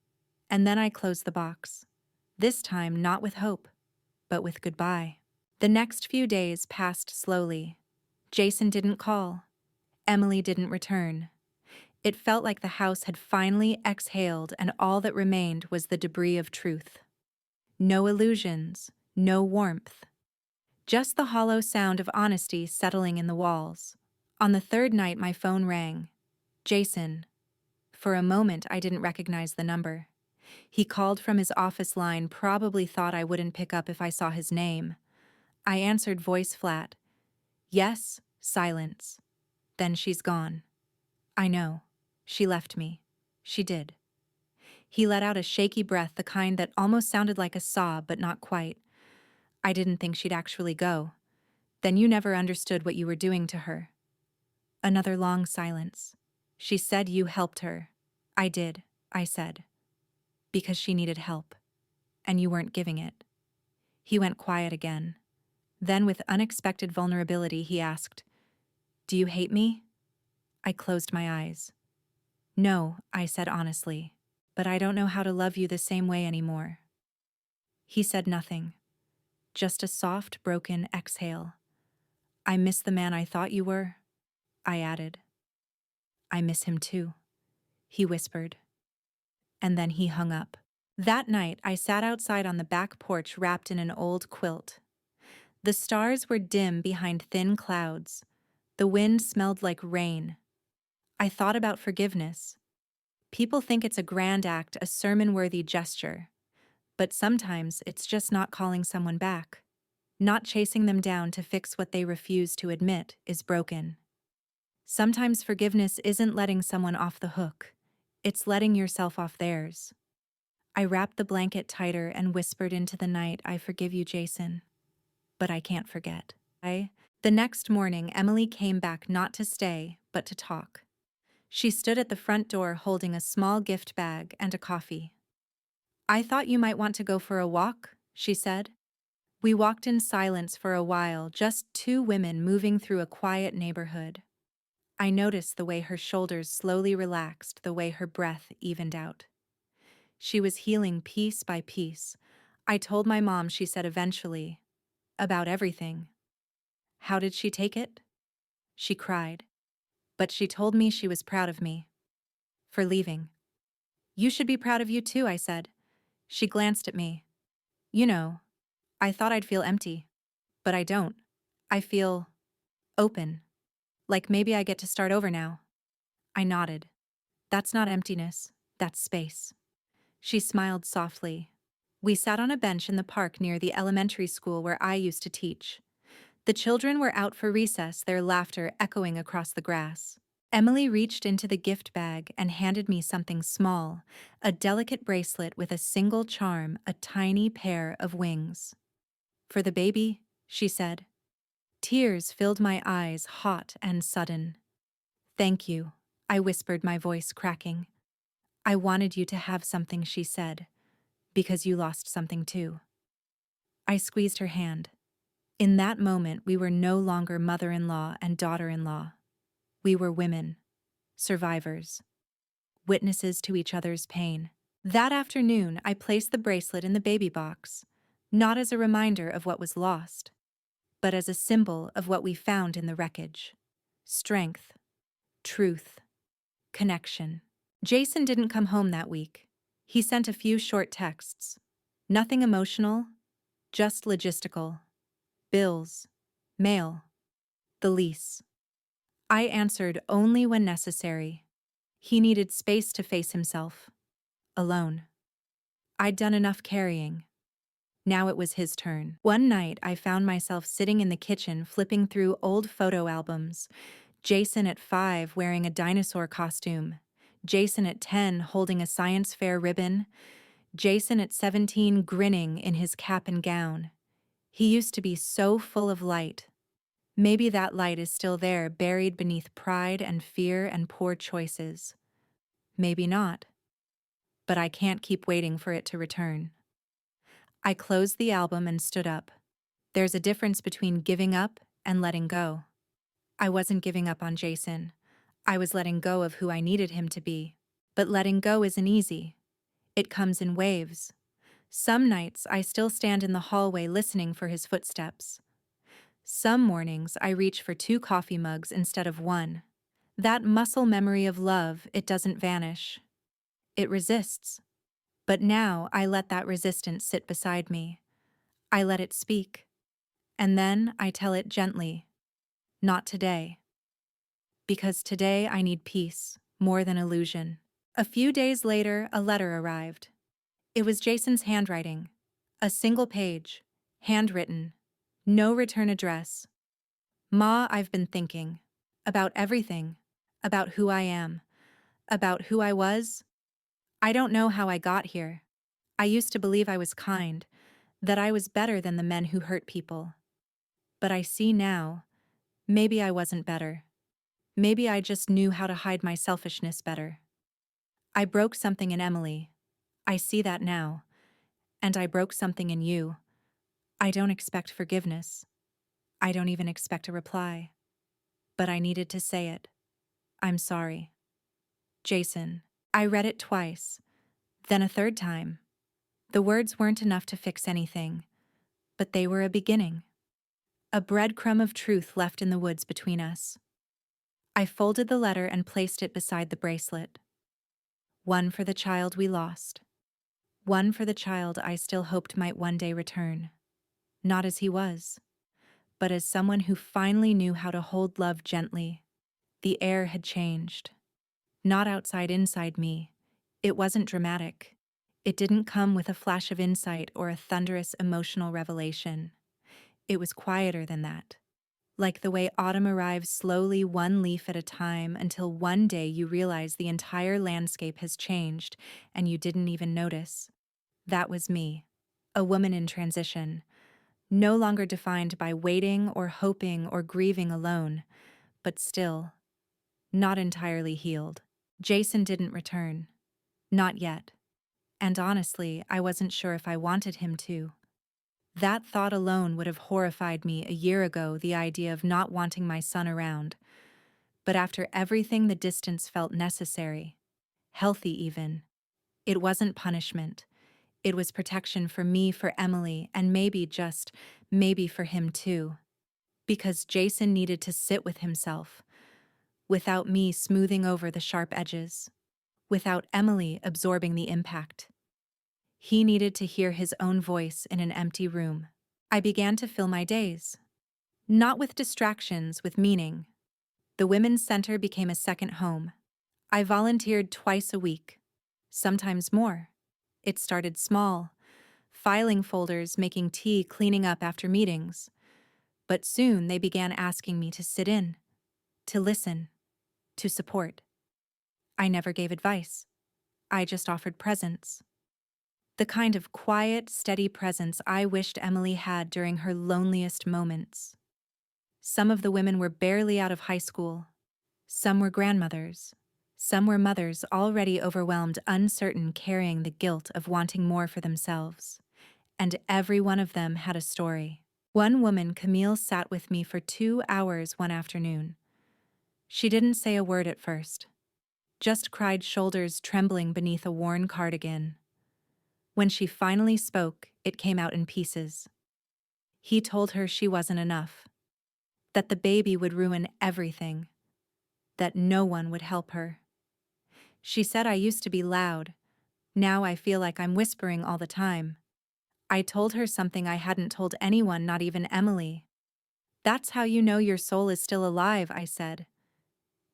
And then I closed the box. This time, not with hope, but with goodbye. The next few days passed slowly. Jason didn't call. Emily didn't return. It felt like the house had finally exhaled and all that remained was the debris of truth. No illusions, no warmth. Just the hollow sound of honesty settling in the walls. On the third night, my phone rang. Jason. For a moment, I didn't recognize the number. He called from his office line, probably thought I wouldn't pick up if I saw his name. I answered, voice flat. Yes, silence. Then she's gone. I know. She left me. She did. He let out a shaky breath, the kind that almost sounded like a sob, but not quite. I didn't think she'd actually go. Then you never understood what you were doing to her. Another long silence. She said you helped her. I did, I said. Because she needed help. And you weren't giving it. He went quiet again. Then, with unexpected vulnerability, he asked, Do you hate me? I closed my eyes. No, I said honestly. But I don't know how to love you the same way anymore. He said nothing. Just a soft, broken exhale. I miss the man I thought you were, I added. I miss him too, he whispered. And then he hung up. That night, I sat outside on the back porch wrapped in an old quilt. The stars were dim behind thin clouds. The wind smelled like rain. I thought about forgiveness. People think it's a grand act, a sermon-worthy gesture. But sometimes it's just not calling someone back. Not chasing them down to fix what they refuse to admit is broken. Sometimes forgiveness isn't letting someone off the hook. It's letting yourself off theirs. I wrapped the blanket tighter and whispered into the night, I forgive you, Jason. But I can't forget. The next morning, Emily came back not to stay, but to talk. She stood at the front door holding a small gift bag and a coffee. I thought you might want to go for a walk, she said. We walked in silence for a while, just two women moving through a quiet neighborhood. I noticed the way her shoulders slowly relaxed, the way her breath evened out. She was healing piece by piece. I told my mom, she said eventually, about everything. How did she take it? She cried. But she told me she was proud of me. For leaving. You should be proud of you too, I said. She glanced at me. You know, I thought I'd feel empty. But I don't. I feel open. Like maybe I get to start over now. I nodded. That's not emptiness, that's space. She smiled softly. We sat on a bench in the park near the elementary school where I used to teach. The children were out for recess, their laughter echoing across the grass. Emily reached into the gift bag and handed me something small, a delicate bracelet with a single charm, a tiny pair of wings. For the baby, she said. Tears filled my eyes, hot and sudden. Thank you, I whispered, my voice cracking. I wanted you to have something, she said, because you lost something too. I squeezed her hand. In that moment, we were no longer mother-in-law and daughter-in-law. We were women, survivors, witnesses to each other's pain. That afternoon, I placed the bracelet in the baby box, not as a reminder of what was lost, but as a symbol of what we found in the wreckage. Strength, truth, connection. Jason didn't come home that week. He sent a few short texts. Nothing emotional, just logistical. Bills, mail, the lease. I answered only when necessary. He needed space to face himself. Alone. I'd done enough carrying. Now it was his turn. One night, I found myself sitting in the kitchen flipping through old photo albums. Jason at 5 wearing a dinosaur costume. Jason at 10 holding a science fair ribbon. Jason at 17 grinning in his cap and gown. He used to be so full of light. Maybe that light is still there, buried beneath pride and fear and poor choices. Maybe not. But I can't keep waiting for it to return. I closed the album and stood up. There's a difference between giving up and letting go. I wasn't giving up on Jason. I was letting go of who I needed him to be. But letting go isn't easy. It comes in waves. Some nights I still stand in the hallway listening for his footsteps. Some mornings I reach for 2 coffee mugs instead of 1. That muscle memory of love, it doesn't vanish. It resists. But now I let that resistance sit beside me. I let it speak. And then I tell it gently, not today. Because today I need peace, more than illusion. A few days later, a letter arrived. It was Jason's handwriting. A single page, handwritten, no return address. Ma, I've been thinking. About everything. About who I am. About who I was. I don't know how I got here. I used to believe I was kind, that I was better than the men who hurt people. But I see now, maybe I wasn't better. Maybe I just knew how to hide my selfishness better. I broke something in Emily. I see that now. And I broke something in you. I don't expect forgiveness. I don't even expect a reply. But I needed to say it. I'm sorry. Jason. I read it twice, then a third time. The words weren't enough to fix anything, but they were a beginning. A breadcrumb of truth left in the woods between us. I folded the letter and placed it beside the bracelet. One for the child we lost. One for the child I still hoped might one day return. Not as he was, but as someone who finally knew how to hold love gently. The air had changed. Not outside, inside me. It wasn't dramatic. It didn't come with a flash of insight or a thunderous emotional revelation. It was quieter than that. Like the way autumn arrives slowly, one leaf at a time, until one day you realize the entire landscape has changed and you didn't even notice. That was me, a woman in transition, no longer defined by waiting or hoping or grieving alone, but still, not entirely healed. Jason didn't return. Not yet. And honestly, I wasn't sure if I wanted him to. That thought alone would have horrified me a year ago, the idea of not wanting my son around. But after everything, the distance felt necessary. Healthy even. It wasn't punishment. It was protection for me, for Emily, and maybe, just maybe, for him too. Because Jason needed to sit with himself, without me smoothing over the sharp edges, without Emily absorbing the impact. He needed to hear his own voice in an empty room. I began to fill my days. Not with distractions, with meaning. The Women's Center became a second home. I volunteered twice a week, sometimes more. It started small, filing folders, making tea, cleaning up after meetings. But soon they began asking me to sit in, to listen, to support. I never gave advice. I just offered presence. The kind of quiet, steady presence I wished Emily had during her loneliest moments. Some of the women were barely out of high school. Some were grandmothers. Some were mothers already overwhelmed, uncertain, carrying the guilt of wanting more for themselves. And every one of them had a story. One woman, Camille, sat with me for 2 hours one afternoon. She didn't say a word at first. Just cried, shoulders trembling beneath a worn cardigan. When she finally spoke, it came out in pieces. He told her she wasn't enough. That the baby would ruin everything. That no one would help her. She said, I used to be loud. Now I feel like I'm whispering all the time. I told her something I hadn't told anyone, not even Emily. That's how you know your soul is still alive, I said.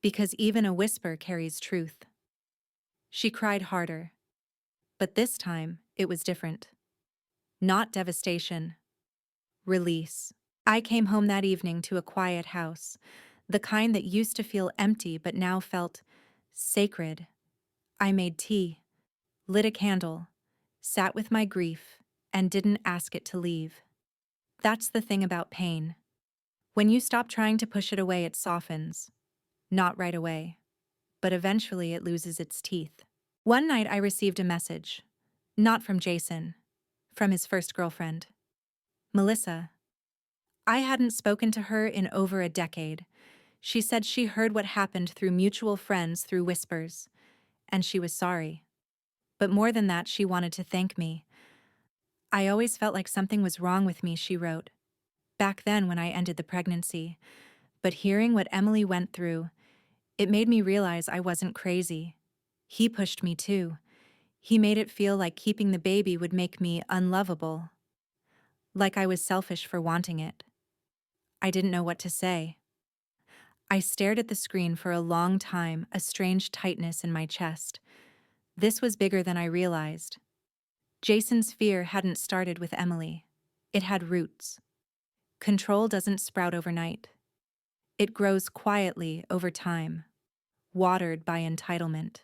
Because even a whisper carries truth. She cried harder. But this time, it was different. Not devastation. Release. I came home that evening to a quiet house, the kind that used to feel empty but now felt sacred. I made tea, lit a candle, sat with my grief, and didn't ask it to leave. That's the thing about pain. When you stop trying to push it away, it softens. Not right away, but eventually it loses its teeth. One night I received a message. Not from Jason. from his first girlfriend, Melissa. I hadn't spoken to her in over a decade. She said she heard what happened through mutual friends through whispers, and she was sorry. But more than that, she wanted to thank me. I always felt like something was wrong with me, she wrote, back then when I ended the pregnancy. But hearing what Emily went through, it made me realize I wasn't crazy. He pushed me too. He made it feel like keeping the baby would make me unlovable, like I was selfish for wanting it. I didn't know what to say. I stared at the screen for a long time, a strange tightness in my chest. This was bigger than I realized. Jason's fear hadn't started with Emily. It had roots. Control doesn't sprout overnight. It grows quietly over time, watered by entitlement,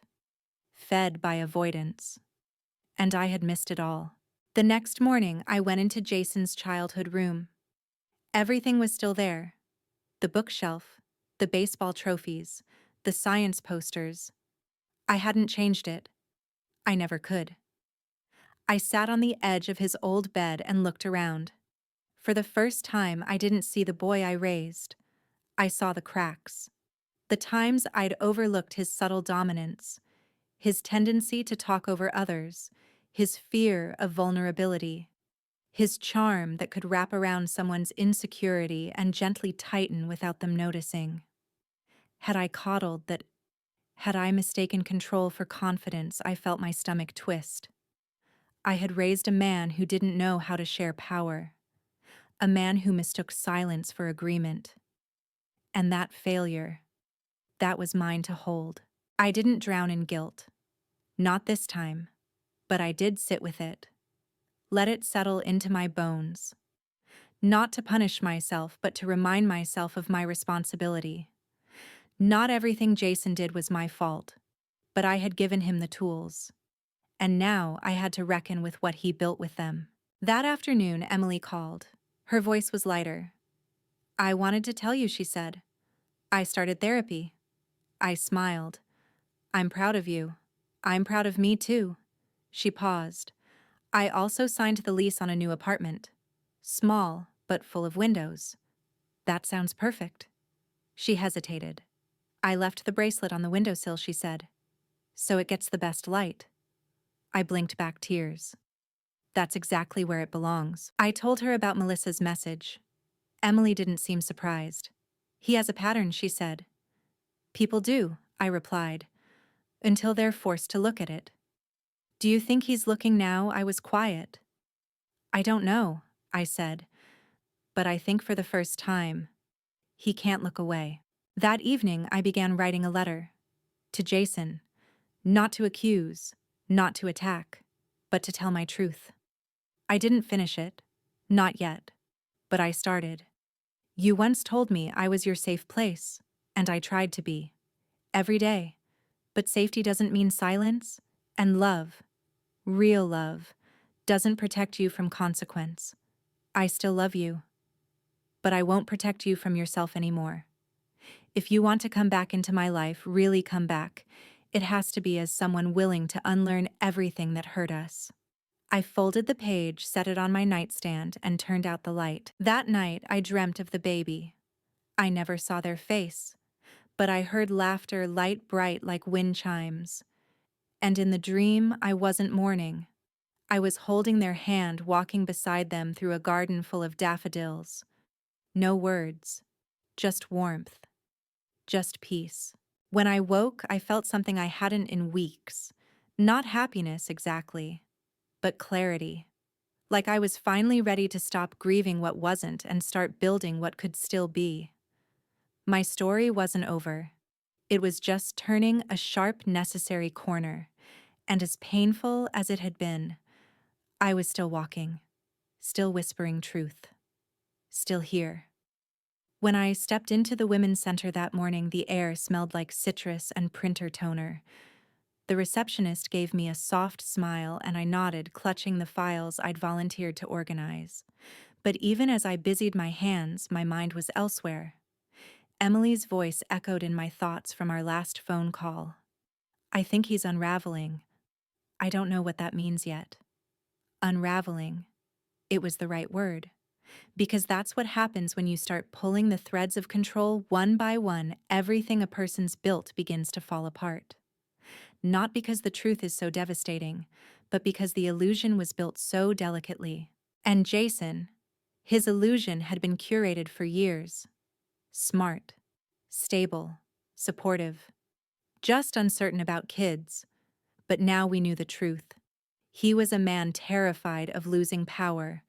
fed by avoidance. And I had missed it all. The next morning, I went into Jason's childhood room. Everything was still there. The bookshelf, the baseball trophies, the science posters. I hadn't changed it. I never could. I sat on the edge of his old bed and looked around. For the first time, I didn't see the boy I raised. I saw the cracks. The times I'd overlooked his subtle dominance, his tendency to talk over others, his fear of vulnerability, his charm that could wrap around someone's insecurity and gently tighten without them noticing. Had I coddled that? Had I mistaken control for confidence? I felt my stomach twist. I had raised a man who didn't know how to share power, a man who mistook silence for agreement. And that failure, that was mine to hold. I didn't drown in guilt. Not this time. But I did sit with it. Let it settle into my bones. Not to punish myself, but to remind myself of my responsibility. Not everything Jason did was my fault, but I had given him the tools. And now I had to reckon with what he built with them. That afternoon, Emily called. Her voice was lighter. I wanted to tell you, she said. I started therapy. I smiled. I'm proud of you. I'm proud of me, too. She paused. I also signed the lease on a new apartment. Small, but full of windows. That sounds perfect. She hesitated. I left the bracelet on the windowsill, she said. So it gets the best light. I blinked back tears. That's exactly where it belongs. I told her about Melissa's message. Emily didn't seem surprised. He has a pattern, she said. People do, I replied, until they're forced to look at it. Do you think he's looking now? I was quiet. I don't know, I said, but I think for the first time, he can't look away. That evening, I began writing a letter. To Jason. Not to accuse, not to attack, but to tell my truth. I didn't finish it. Not yet. But I started. You once told me I was your safe place, and I tried to be. Every day. But safety doesn't mean silence, and love, real love, doesn't protect you from consequence. I still love you. But I won't protect you from yourself anymore. If you want to come back into my life, really come back, it has to be as someone willing to unlearn everything that hurt us. I folded the page, set it on my nightstand, and turned out the light. That night, I dreamt of the baby. I never saw their face, but I heard laughter light bright like wind chimes. And in the dream, I wasn't mourning. I was holding their hand, walking beside them through a garden full of daffodils. No words, just warmth, just peace. When I woke, I felt something I hadn't in weeks. Not happiness exactly, but clarity. Like I was finally ready to stop grieving what wasn't and start building what could still be. My story wasn't over. It was just turning a sharp, necessary corner, and as painful as it had been, I was still walking, still whispering truth, still here. When I stepped into the women's center that morning, the air smelled like citrus and printer toner. The receptionist gave me a soft smile and I nodded, clutching the files I'd volunteered to organize. But even as I busied my hands, my mind was elsewhere. Emily's voice echoed in my thoughts from our last phone call. I think he's unraveling. I don't know what that means yet. Unraveling. It was the right word. Because that's what happens when you start pulling the threads of control one by one, everything a person's built begins to fall apart. Not because the truth is so devastating, but because the illusion was built so delicately. And Jason, his illusion had been curated for years. Smart, stable, supportive, just uncertain about kids. But now we knew the truth. He was a man terrified of losing power,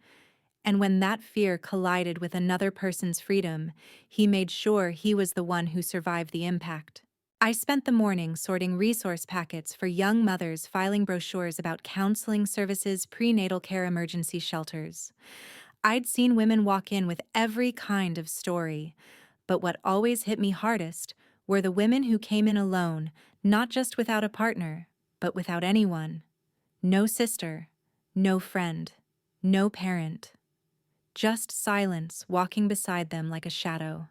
and when that fear collided with another person's freedom, he made sure he was the one who survived the impact. I spent the morning sorting resource packets for young mothers, filing brochures about counseling services, prenatal care, emergency shelters. I'd seen women walk in with every kind of story, but what always hit me hardest were the women who came in alone, not just without a partner, but without anyone. No sister, no friend, no parent. Just silence walking beside them like a shadow.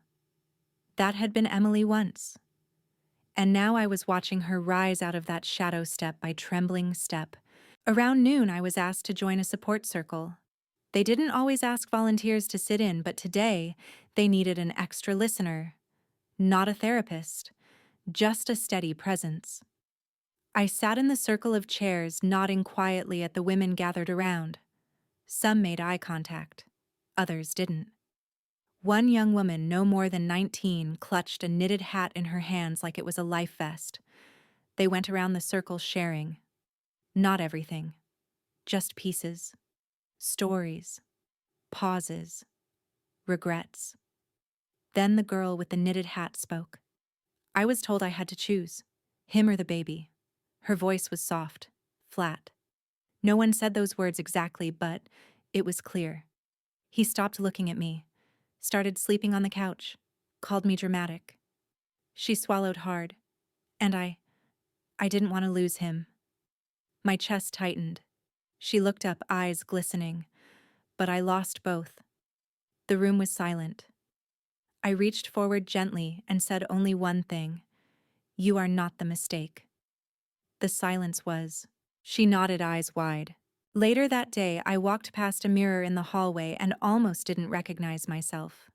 That had been Emily once. And now I was watching her rise out of that shadow step by trembling step. Around noon, I was asked to join a support circle. They didn't always ask volunteers to sit in, but today, they needed an extra listener. Not a therapist, just a steady presence. I sat in the circle of chairs, nodding quietly at the women gathered around. Some made eye contact, others didn't. One young woman, no more than 19, clutched a knitted hat in her hands like it was a life vest. They went around the circle sharing. Not everything, just pieces, stories, pauses, regrets. Then the girl with the knitted hat spoke. I was told I had to choose, him or the baby. Her voice was soft, flat. No one said those words exactly, but it was clear. He stopped looking at me, started sleeping on the couch, called me dramatic. She swallowed hard, and I didn't want to lose him. My chest tightened. She looked up, eyes glistening, but I lost both. The room was silent. I reached forward gently and said only one thing. You are not the mistake. The silence was. She nodded, eyes wide. Later that day, I walked past a mirror in the hallway and almost didn't recognize myself.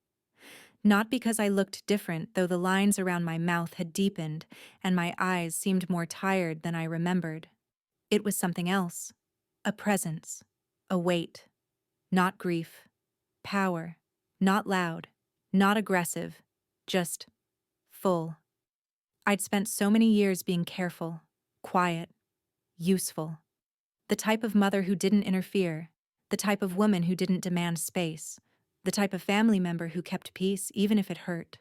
Not because I looked different, though the lines around my mouth had deepened and my eyes seemed more tired than I remembered. It was something else. A presence. A weight. Not grief. Power. Not loud. Not aggressive. Just full. I'd spent so many years being careful, quiet, useful. The type of mother who didn't interfere. The type of woman who didn't demand space. The type of family member who kept peace even if it hurt.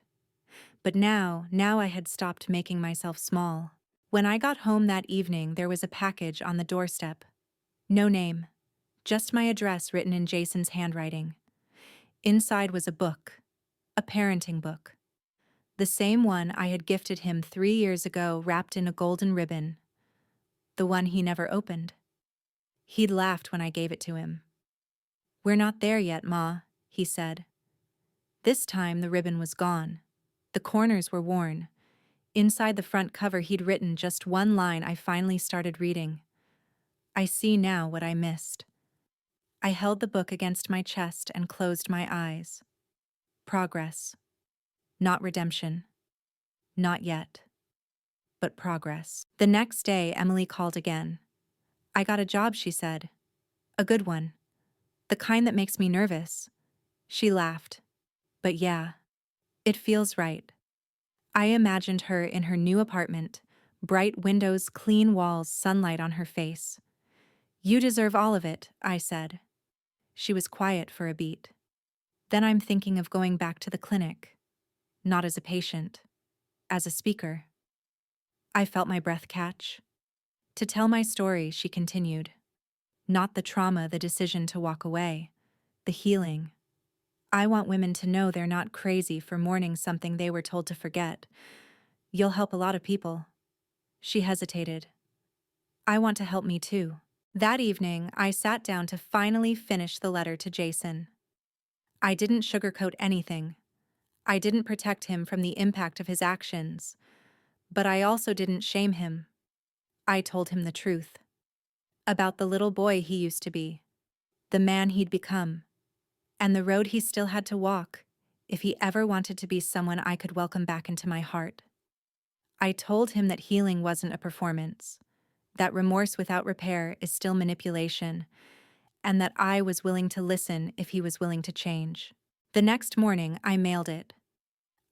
But now I had stopped making myself small. When I got home that evening, there was a package on the doorstep. No name, just my address written in Jason's handwriting. Inside was a book, a parenting book. The same one I had gifted him 3 years ago, wrapped in a golden ribbon. The one he never opened. He'd laughed when I gave it to him. We're not there yet, Ma, he said. This time the ribbon was gone. The corners were worn. Inside the front cover he'd written just one line I finally started reading. I see now what I missed. I held the book against my chest and closed my eyes. Progress. Not redemption. Not yet. But progress. The next day, Emily called again. I got a job, she said. A good one. The kind that makes me nervous. She laughed. But yeah, it feels right. I imagined her in her new apartment, bright windows, clean walls, sunlight on her face. You deserve all of it, I said. She was quiet for a beat. Then I'm thinking of going back to the clinic. Not as a patient, as a speaker. I felt my breath catch. To tell my story, she continued. Not the trauma, the decision to walk away. The healing. I want women to know they're not crazy for mourning something they were told to forget. You'll help a lot of people. She hesitated. I want to help me too. That evening, I sat down to finally finish the letter to Jason. I didn't sugarcoat anything. I didn't protect him from the impact of his actions. But I also didn't shame him. I told him the truth. About the little boy he used to be. the man he'd become, and the road he still had to walk if he ever wanted to be someone I could welcome back into my heart. I told him that healing wasn't a performance, that remorse without repair is still manipulation, and that I was willing to listen if he was willing to change. The next morning, I mailed it.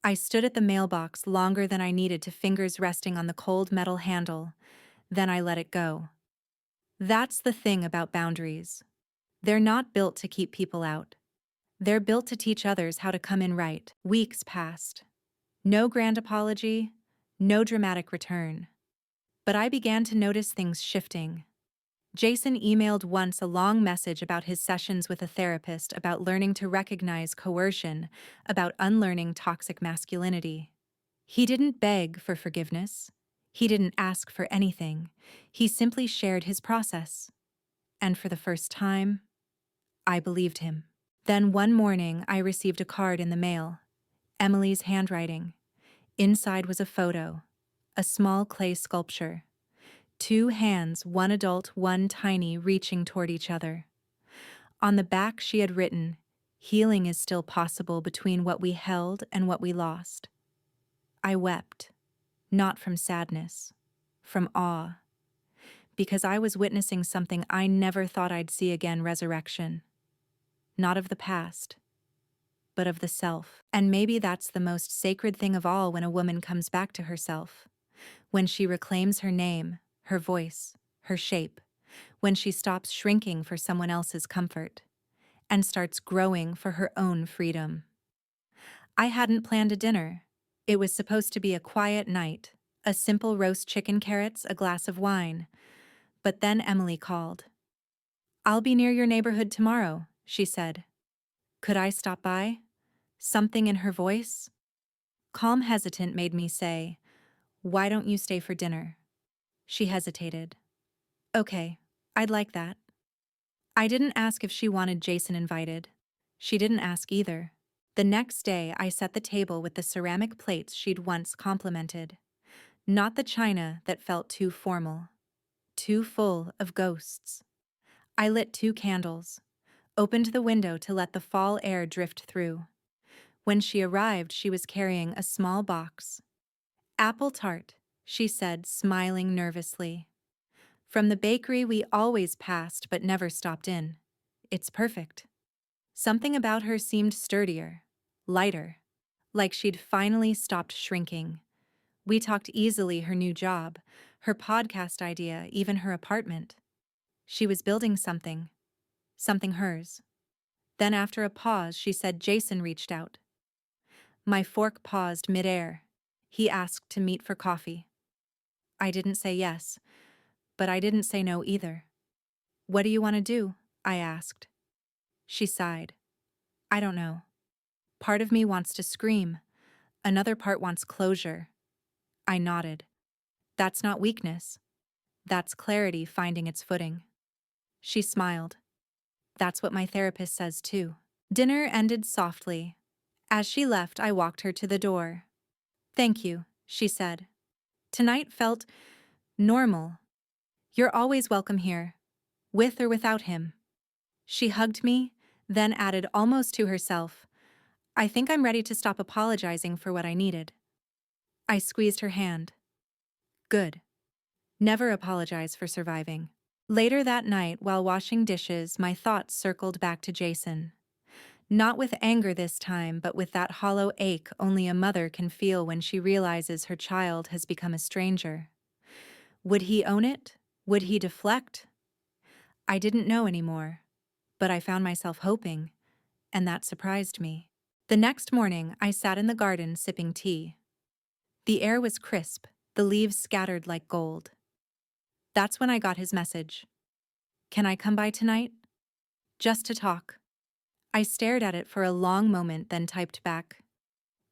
I stood at the mailbox longer than I needed to, fingers resting on the cold metal handle. Then I let it go. That's the thing about boundaries. They're not built to keep people out. They're built to teach others how to come in right. Weeks passed. No grand apology, no dramatic return. But I began to notice things shifting. Jason emailed once a long message about his sessions with a therapist, about learning to recognize coercion, about unlearning toxic masculinity. He didn't beg for forgiveness. He didn't ask for anything. He simply shared his process. And for the first time, I believed him. Then one morning, I received a card in the mail. Emily's handwriting. Inside was a photo, a small clay sculpture. Two hands, one adult, one tiny, reaching toward each other. On the back she had written, "Healing is still possible between what we held and what we lost." I wept, not from sadness, from awe, because I was witnessing something I never thought I'd see again: resurrection. Not of the past, but of the self. And maybe that's the most sacred thing of all, when a woman comes back to herself, when she reclaims her name, her voice, her shape, when she stops shrinking for someone else's comfort and starts growing for her own freedom. I hadn't planned a dinner. It was supposed to be a quiet night, a simple roast chicken, carrots, a glass of wine. But then Emily called. "I'll be near your neighborhood tomorrow," she said. Could I stop by? Something in her voice, calm, hesitant, made me say, "Why don't you stay for dinner?" She hesitated. "Okay, I'd like that." I didn't ask if she wanted Jason invited. She didn't ask either. The next day, I set the table with the ceramic plates she'd once complimented. Not the china that felt too formal, too full of ghosts. I lit 2 candles, opened the window to let the fall air drift through. When she arrived, she was carrying a small box. "Apple tart," she said, smiling nervously. "From the bakery we always passed but never stopped in. It's perfect." Something about her seemed sturdier, lighter, like she'd finally stopped shrinking. We talked easily: her new job, her podcast idea, even her apartment. She was building something hers. Then after a pause, she said, "Jason reached out." My fork paused midair. He asked to meet for coffee. I didn't say yes, but I didn't say no either. "What do you want to do?" I asked. She sighed. "I don't know. Part of me wants to scream. Another part wants closure." I nodded. "That's not weakness. That's clarity finding its footing." She smiled. "That's what my therapist says too." Dinner ended softly. As she left, I walked her to the door. "Thank you," she said. "Tonight felt normal. You're always welcome here, with or without him." She hugged me, then added almost to herself, "I think I'm ready to stop apologizing for what I needed." I squeezed her hand. "Good. Never apologize for surviving." Later that night, while washing dishes, my thoughts circled back to Jason. Not with anger this time, but with that hollow ache only a mother can feel when she realizes her child has become a stranger. Would he own it? Would he deflect? I didn't know anymore, but I found myself hoping, and that surprised me. The next morning, I sat in the garden sipping tea. The air was crisp, the leaves scattered like gold. That's when I got his message. "Can I come by tonight? Just to talk." I stared at it for a long moment, then typed back,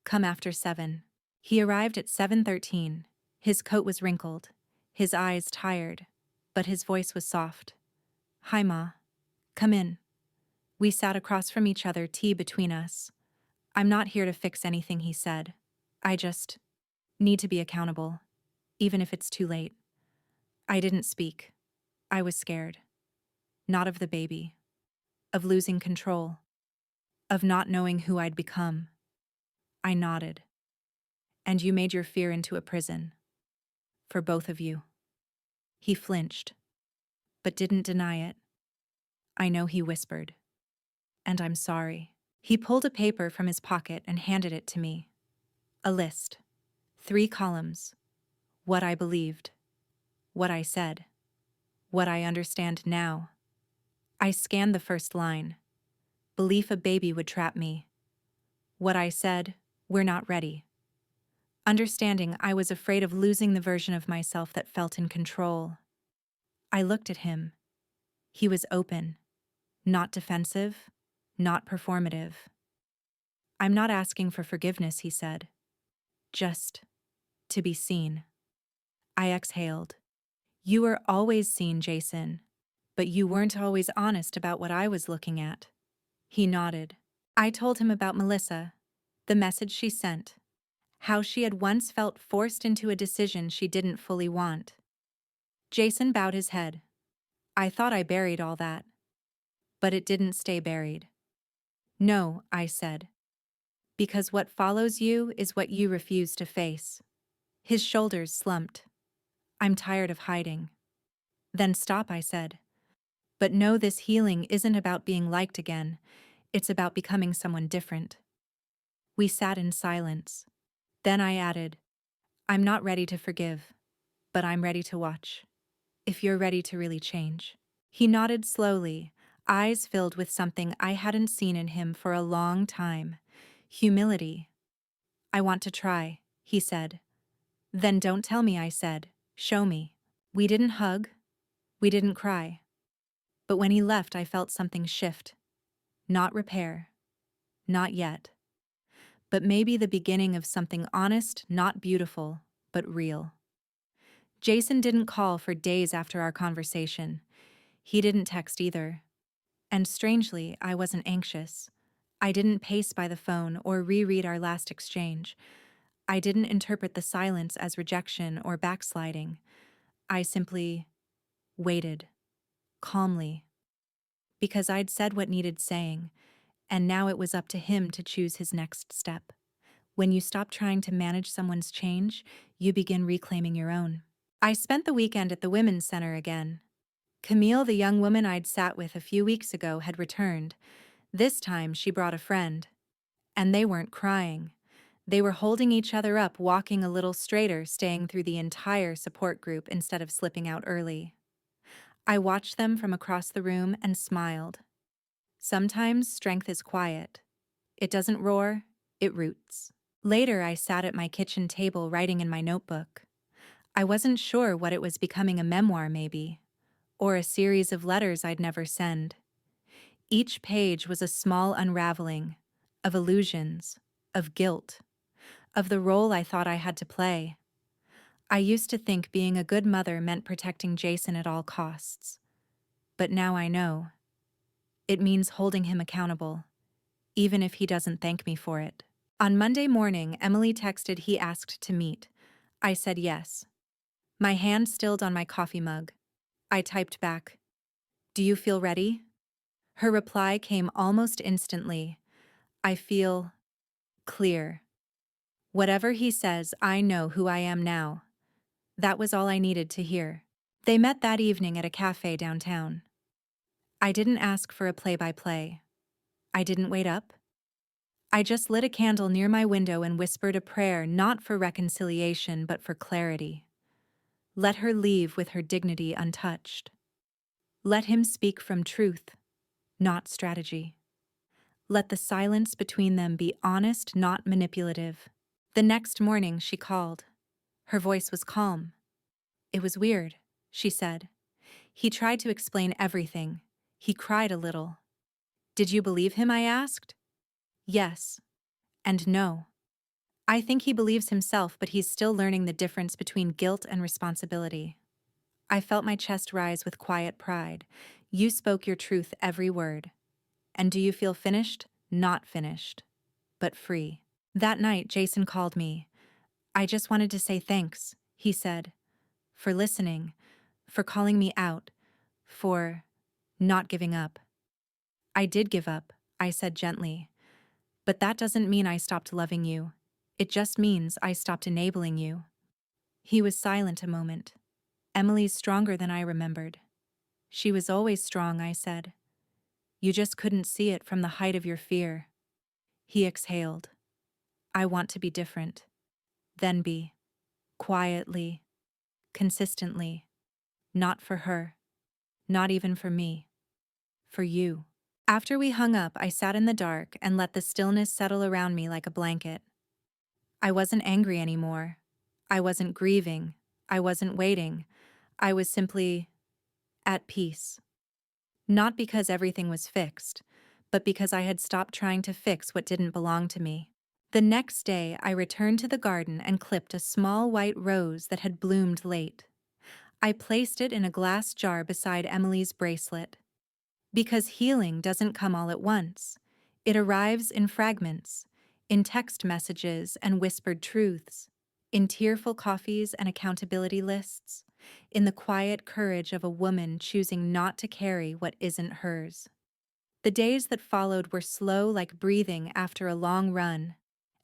"Come after 7. He arrived at 7:13. His coat was wrinkled, his eyes tired, but his voice was soft. "Hi, Ma. Come in." We sat across from each other, tea between us. "I'm not here to fix anything," he said. "I just need to be accountable, even if it's too late." I didn't speak. I was scared. Not of the baby, of losing control, of not knowing who I'd become. I nodded. And you made your fear into a prison. For both of you. He flinched, but didn't deny it. I know, he whispered. And I'm sorry. He pulled a paper from his pocket and handed it to me. A list. 3 columns. What I believed. What I said. What I understand now. I scanned the first line. Belief a baby would trap me. What I said, we're not ready. Understanding I was afraid of losing the version of myself that felt in control. I looked at him. He was open. Not defensive. Not performative. I'm not asking for forgiveness, he said. Just to be seen. I exhaled. You were always seen, Jason. But you weren't always honest about what I was looking at. He nodded. I told him about Melissa, the message she sent, how she had once felt forced into a decision she didn't fully want. Jason bowed his head. I thought I buried all that. But it didn't stay buried. No, I said. Because what follows you is what you refuse to face. His shoulders slumped. I'm tired of hiding. Then stop, I said. But know this healing isn't about being liked again. It's about becoming someone different. We sat in silence. Then I added, I'm not ready to forgive, but I'm ready to watch. If you're ready to really change. He nodded slowly, eyes filled with something I hadn't seen in him for a long time. Humility. I want to try, he said. Then don't tell me, I said. Show me. We didn't hug. We didn't cry. But when he left, I felt something shift. Not repair. Not yet. But maybe the beginning of something honest, not beautiful, but real. Jason didn't call for days after our conversation. He didn't text either. And strangely, I wasn't anxious. I didn't pace by the phone or reread our last exchange. I didn't interpret the silence as rejection or backsliding. I simply waited, calmly, because I'd said what needed saying, and now it was up to him to choose his next step. When you stop trying to manage someone's change, you begin reclaiming your own. I spent the weekend at the Women's Center again. Camille, the young woman I'd sat with a few weeks ago, had returned. This time she brought a friend. And they weren't crying. They were holding each other up, walking a little straighter, staying through the entire support group instead of slipping out early. I watched them from across the room and smiled. Sometimes strength is quiet. It doesn't roar, it roots. Later, I sat at my kitchen table writing in my notebook. I wasn't sure what it was becoming, a memoir maybe, or a series of letters I'd never send. Each page was a small unraveling of illusions, of guilt, of the role I thought I had to play. I used to think being a good mother meant protecting Jason at all costs. But now I know. It means holding him accountable, even if he doesn't thank me for it. On Monday morning, Emily texted he asked to meet. I said yes. My hand stilled on my coffee mug. I typed back, "Do you feel ready?" Her reply came almost instantly. "I feel clear. Whatever he says, I know who I am now." That was all I needed to hear. They met that evening at a cafe downtown. I didn't ask for a play-by-play. I didn't wait up. I just lit a candle near my window and whispered a prayer, not for reconciliation but for clarity. Let her leave with her dignity untouched. Let him speak from truth, not strategy. Let the silence between them be honest, not manipulative. The next morning she called. Her voice was calm. "It was weird," she said. "He tried to explain everything. He cried a little." "Did you believe him?" I asked. "Yes. And no. I think he believes himself, but he's still learning the difference between guilt and responsibility." I felt my chest rise with quiet pride. You spoke your truth, every word. And do you feel finished? Not finished, but free. That night, Jason called me. "I just wanted to say thanks," he said, "for listening, for calling me out, for not giving up." I did give up, I said gently. But that doesn't mean I stopped loving you. It just means I stopped enabling you. He was silent a moment. Emily's stronger than I remembered. She was always strong, I said. You just couldn't see it from the height of your fear. He exhaled. I want to be different. Then be. Quietly. Consistently. Not for her. Not even for me. For you. After we hung up, I sat in the dark and let the stillness settle around me like a blanket. I wasn't angry anymore. I wasn't grieving. I wasn't waiting. I was simply at peace. Not because everything was fixed, but because I had stopped trying to fix what didn't belong to me. The next day, I returned to the garden and clipped a small white rose that had bloomed late. I placed it in a glass jar beside Emily's bracelet. Because healing doesn't come all at once. It arrives in fragments, in text messages and whispered truths, in tearful coffees and accountability lists, in the quiet courage of a woman choosing not to carry what isn't hers. The days that followed were slow like breathing after a long run.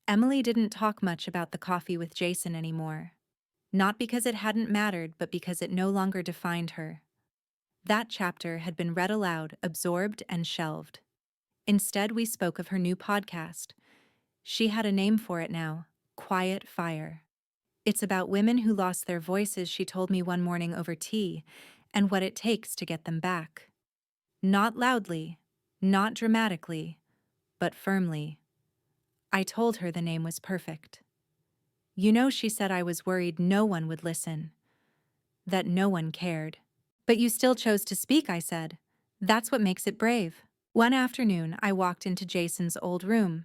Emily didn't talk much about the coffee with Jason anymore. Not because it hadn't mattered, but because it no longer defined her. That chapter had been read aloud, absorbed, and shelved. Instead, we spoke of her new podcast. She had a name for it now, Quiet Fire. It's about women who lost their voices, she told me one morning over tea, and what it takes to get them back. Not loudly, not dramatically, but firmly. I told her the name was perfect. You know, she said, I was worried no one would listen, that no one cared. But you still chose to speak, I said. That's what makes it brave. One afternoon, I walked into Jason's old room.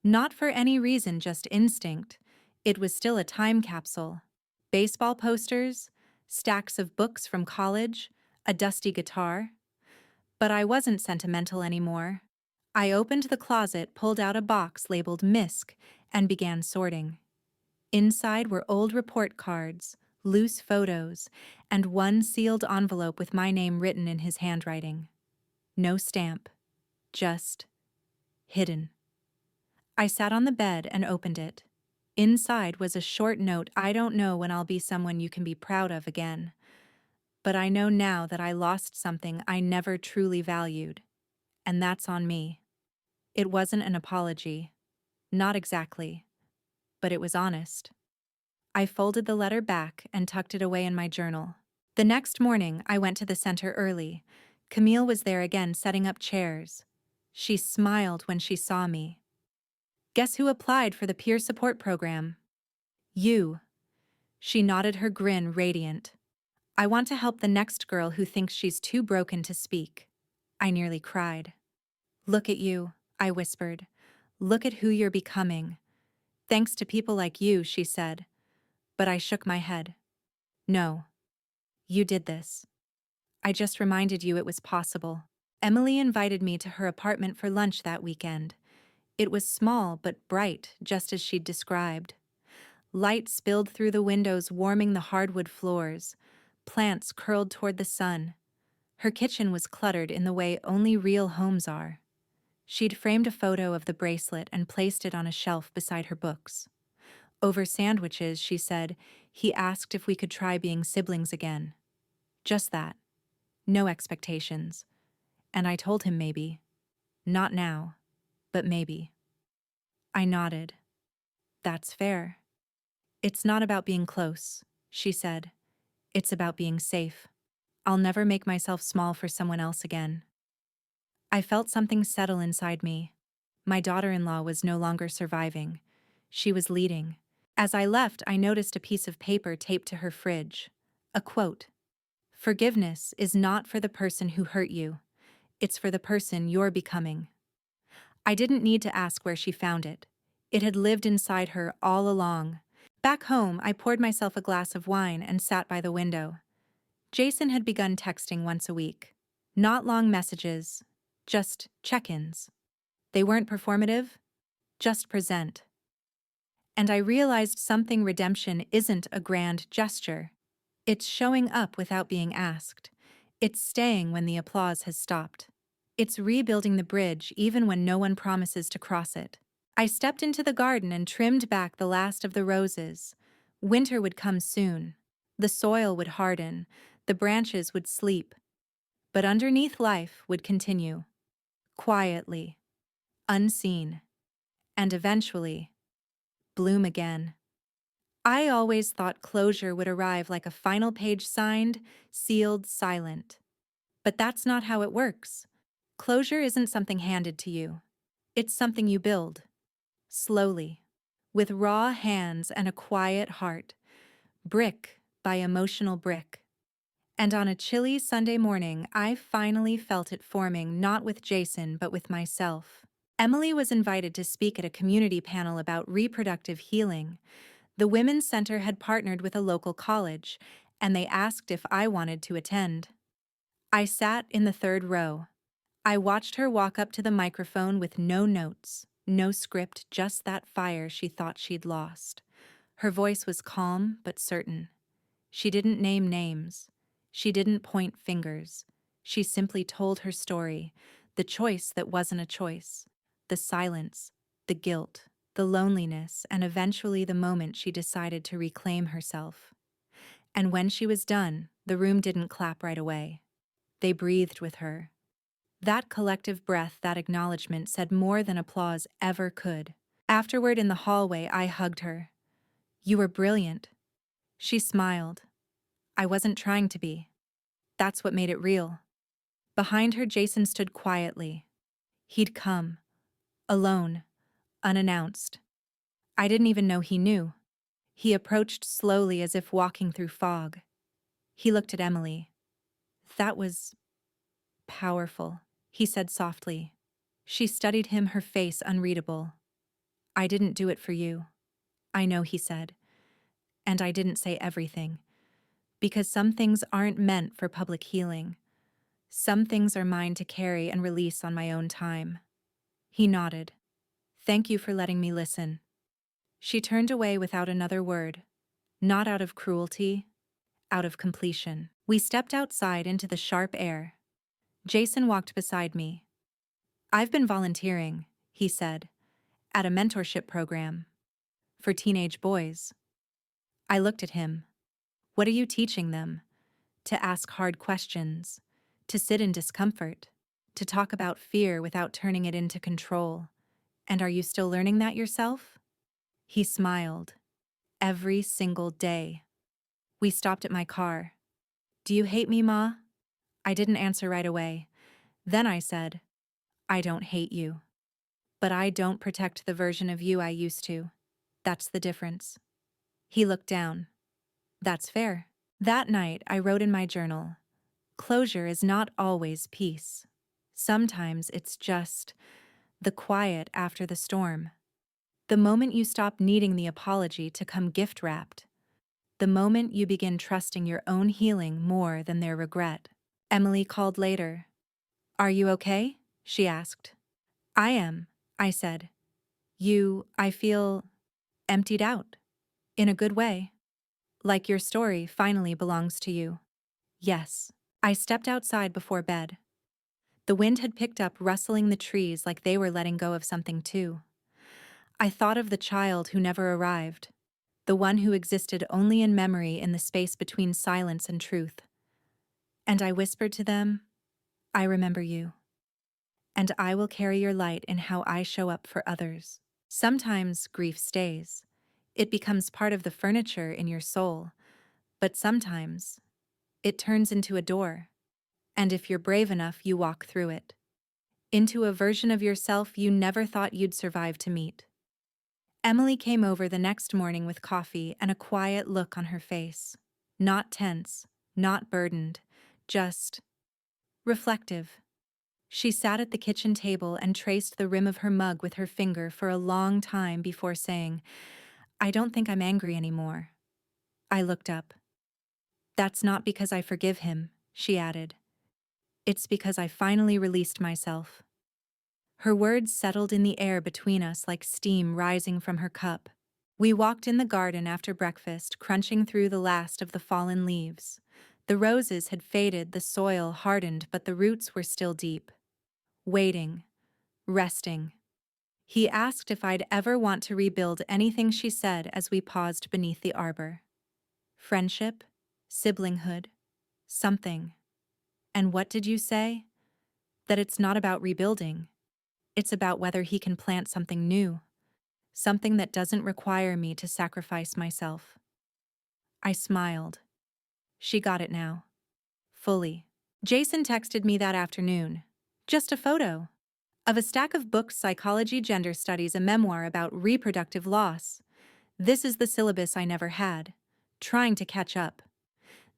Not for any reason, just instinct. It was still a time capsule. Baseball posters, stacks of books from college, a dusty guitar. But I wasn't sentimental anymore. I opened the closet, pulled out a box labeled Misc, and began sorting. Inside were old report cards, loose photos, and one sealed envelope with my name written in his handwriting. No stamp, just hidden. I sat on the bed and opened it. Inside was a short note. I don't know when I'll be someone you can be proud of again, but I know now that I lost something I never truly valued, and that's on me. It wasn't an apology. Not exactly. But it was honest. I folded the letter back and tucked it away in my journal. The next morning, I went to the center early. Camille was there again, setting up chairs. She smiled when she saw me. Guess who applied for the peer support program? You. She nodded, her grin radiant. I want to help the next girl who thinks she's too broken to speak. I nearly cried. Look at you, I whispered. Look at who you're becoming. Thanks to people like you, she said. But I shook my head. No. You did this. I just reminded you it was possible. Emily invited me to her apartment for lunch that weekend. It was small but bright, just as she'd described. Light spilled through the windows, warming the hardwood floors. Plants curled toward the sun. Her kitchen was cluttered in the way only real homes are. She'd framed a photo of the bracelet and placed it on a shelf beside her books. Over sandwiches, she said, he asked if we could try being siblings again. Just that. No expectations. And I told him maybe. Not now, but maybe. I nodded. That's fair. It's not about being close, she said. It's about being safe. I'll never make myself small for someone else again. I felt something settle inside me. My daughter-in-law was no longer surviving. She was leading. As I left, I noticed a piece of paper taped to her fridge. A quote. Forgiveness is not for the person who hurt you. It's for the person you're becoming. I didn't need to ask where she found it. It had lived inside her all along. Back home, I poured myself a glass of wine and sat by the window. Jason had begun texting once a week. Not long messages, just check-ins. They weren't performative, just present. And I realized something: redemption isn't a grand gesture. It's showing up without being asked. It's staying when the applause has stopped. It's rebuilding the bridge even when no one promises to cross it. I stepped into the garden and trimmed back the last of the roses. Winter would come soon. The soil would harden, the branches would sleep, but underneath life would continue, quietly, unseen, and eventually, bloom again. I always thought closure would arrive like a final page signed, sealed, silent. But that's not how it works. Closure isn't something handed to you. It's something you build, slowly, with raw hands and a quiet heart, brick by emotional brick. And on a chilly Sunday morning, I finally felt it forming, not with Jason, but with myself. Emily was invited to speak at a community panel about reproductive healing. The Women's Center had partnered with a local college, and they asked if I wanted to attend. I sat in the third row. I watched her walk up to the microphone with no notes, no script, just that fire she thought she'd lost. Her voice was calm but certain. She didn't name names. She didn't point fingers. She simply told her story, the choice that wasn't a choice, the silence, the guilt, the loneliness, and eventually the moment she decided to reclaim herself. And when she was done, the room didn't clap right away. They breathed with her. That collective breath, that acknowledgement, said more than applause ever could. Afterward in the hallway, I hugged her. "You were brilliant." She smiled. "I wasn't trying to be. That's what made it real." Behind her, Jason stood quietly. He'd come, alone, unannounced. I didn't even know he knew. He approached slowly as if walking through fog. He looked at Emily. "That was powerful," he said softly. She studied him, her face unreadable. "I didn't do it for you." "I know," he said. "And I didn't say everything. Because some things aren't meant for public healing. Some things are mine to carry and release on my own time." He nodded. "Thank you for letting me listen." She turned away without another word. Not out of cruelty, out of completion. We stepped outside into the sharp air. Jason walked beside me. "I've been volunteering," he said, "at a mentorship program. For teenage boys." I looked at him. "What are you teaching them?" "To ask hard questions. To sit in discomfort. To talk about fear without turning it into control. And are you still learning that yourself?" He smiled. "Every single day." We stopped at my car. "Do you hate me, Ma?" I didn't answer right away. Then I said, "I don't hate you. But I don't protect the version of you I used to. That's the difference." He looked down. "That's fair." That night, I wrote in my journal, "Closure is not always peace. Sometimes it's just the quiet after the storm. The moment you stop needing the apology to come gift-wrapped. The moment you begin trusting your own healing more than their regret." Emily called later. "Are you okay?" she asked. "I am," I said. I feel emptied out. In a good way. Like your story finally belongs to you." "Yes." I stepped outside before bed. The wind had picked up, rustling the trees like they were letting go of something too. I thought of the child who never arrived, the one who existed only in memory in the space between silence and truth. And I whispered to them, "I remember you. And I will carry your light in how I show up for others." Sometimes grief stays. It becomes part of the furniture in your soul. But sometimes it turns into a door. And if you're brave enough, you walk through it. Into a version of yourself you never thought you'd survive to meet. Emily came over the next morning with coffee and a quiet look on her face. Not tense, not burdened, just reflective. She sat at the kitchen table and traced the rim of her mug with her finger for a long time before saying, "I don't think I'm angry anymore." I looked up. "That's not because I forgive him," she added. "It's because I finally released myself." Her words settled in the air between us like steam rising from her cup. We walked in the garden after breakfast, crunching through the last of the fallen leaves. The roses had faded, the soil hardened, but the roots were still deep. waiting, resting. He asked if I'd ever want to rebuild anything she said as we paused beneath the arbor. Friendship, siblinghood, something. And what did you say? That it's not about rebuilding. It's about whether he can plant something new, something that doesn't require me to sacrifice myself. I smiled. She got it now. Fully. Jason texted me that afternoon. Just a photo of a stack of books: Psychology, Gender Studies, a memoir about reproductive loss. This is the syllabus I never had. Trying to catch up.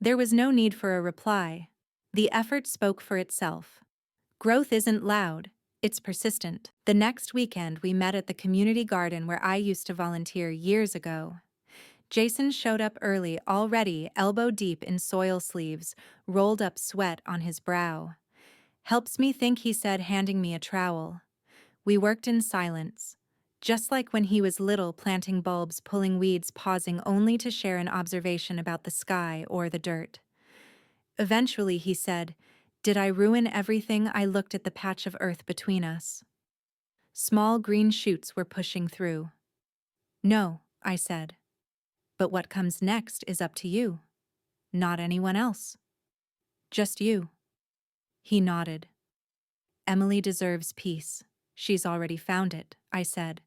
There was no need for a reply. The effort spoke for itself. Growth isn't loud, it's persistent. The next weekend, we met at the community garden where I used to volunteer years ago. Jason showed up early, already elbow deep in soil sleeves, rolled up sweat on his brow. Helps me think, he said, handing me a trowel. We worked in silence, just like when he was little, planting bulbs, pulling weeds, pausing only to share an observation about the sky or the dirt. Eventually, he said, "Did I ruin everything?" I looked at the patch of earth between us. Small green shoots were pushing through. "No," I said. "But what comes next is up to you. Not anyone else. Just you." He nodded. "Emily deserves peace. She's already found it," I said.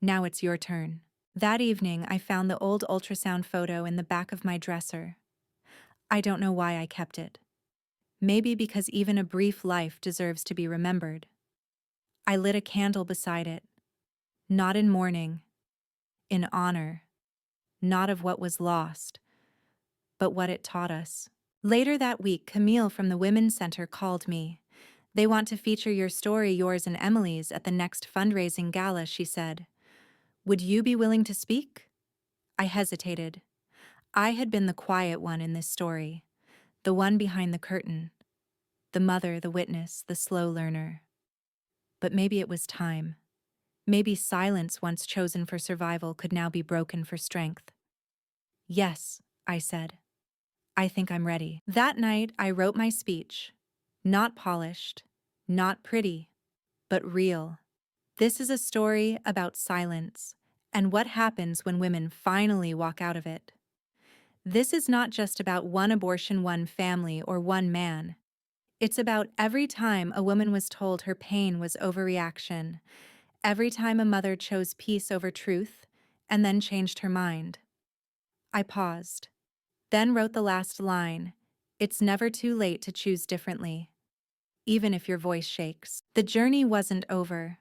"Now it's your turn." That evening, I found the old ultrasound photo in the back of my dresser. I don't know why I kept it. Maybe because even a brief life deserves to be remembered. I lit a candle beside it. Not in mourning, in honor. Not of what was lost, but what it taught us. Later that week, Camille from the Women's Center called me. "They want to feature your story, yours and Emily's, at the next fundraising gala," she said. "Would you be willing to speak?" I hesitated. I had been the quiet one in this story, the one behind the curtain, the mother, the witness, the slow learner. But maybe it was time. Maybe silence, once chosen for survival, could now be broken for strength. "Yes," I said. "I think I'm ready." That night, I wrote my speech. Not polished, not pretty, but real. This is a story about silence and what happens when women finally walk out of it. This is not just about one abortion, one family, or one man. It's about every time a woman was told her pain was overreaction, every time a mother chose peace over truth, and then changed her mind. I paused, then wrote the last line: "It's never too late to choose differently, even if your voice shakes." The journey wasn't over,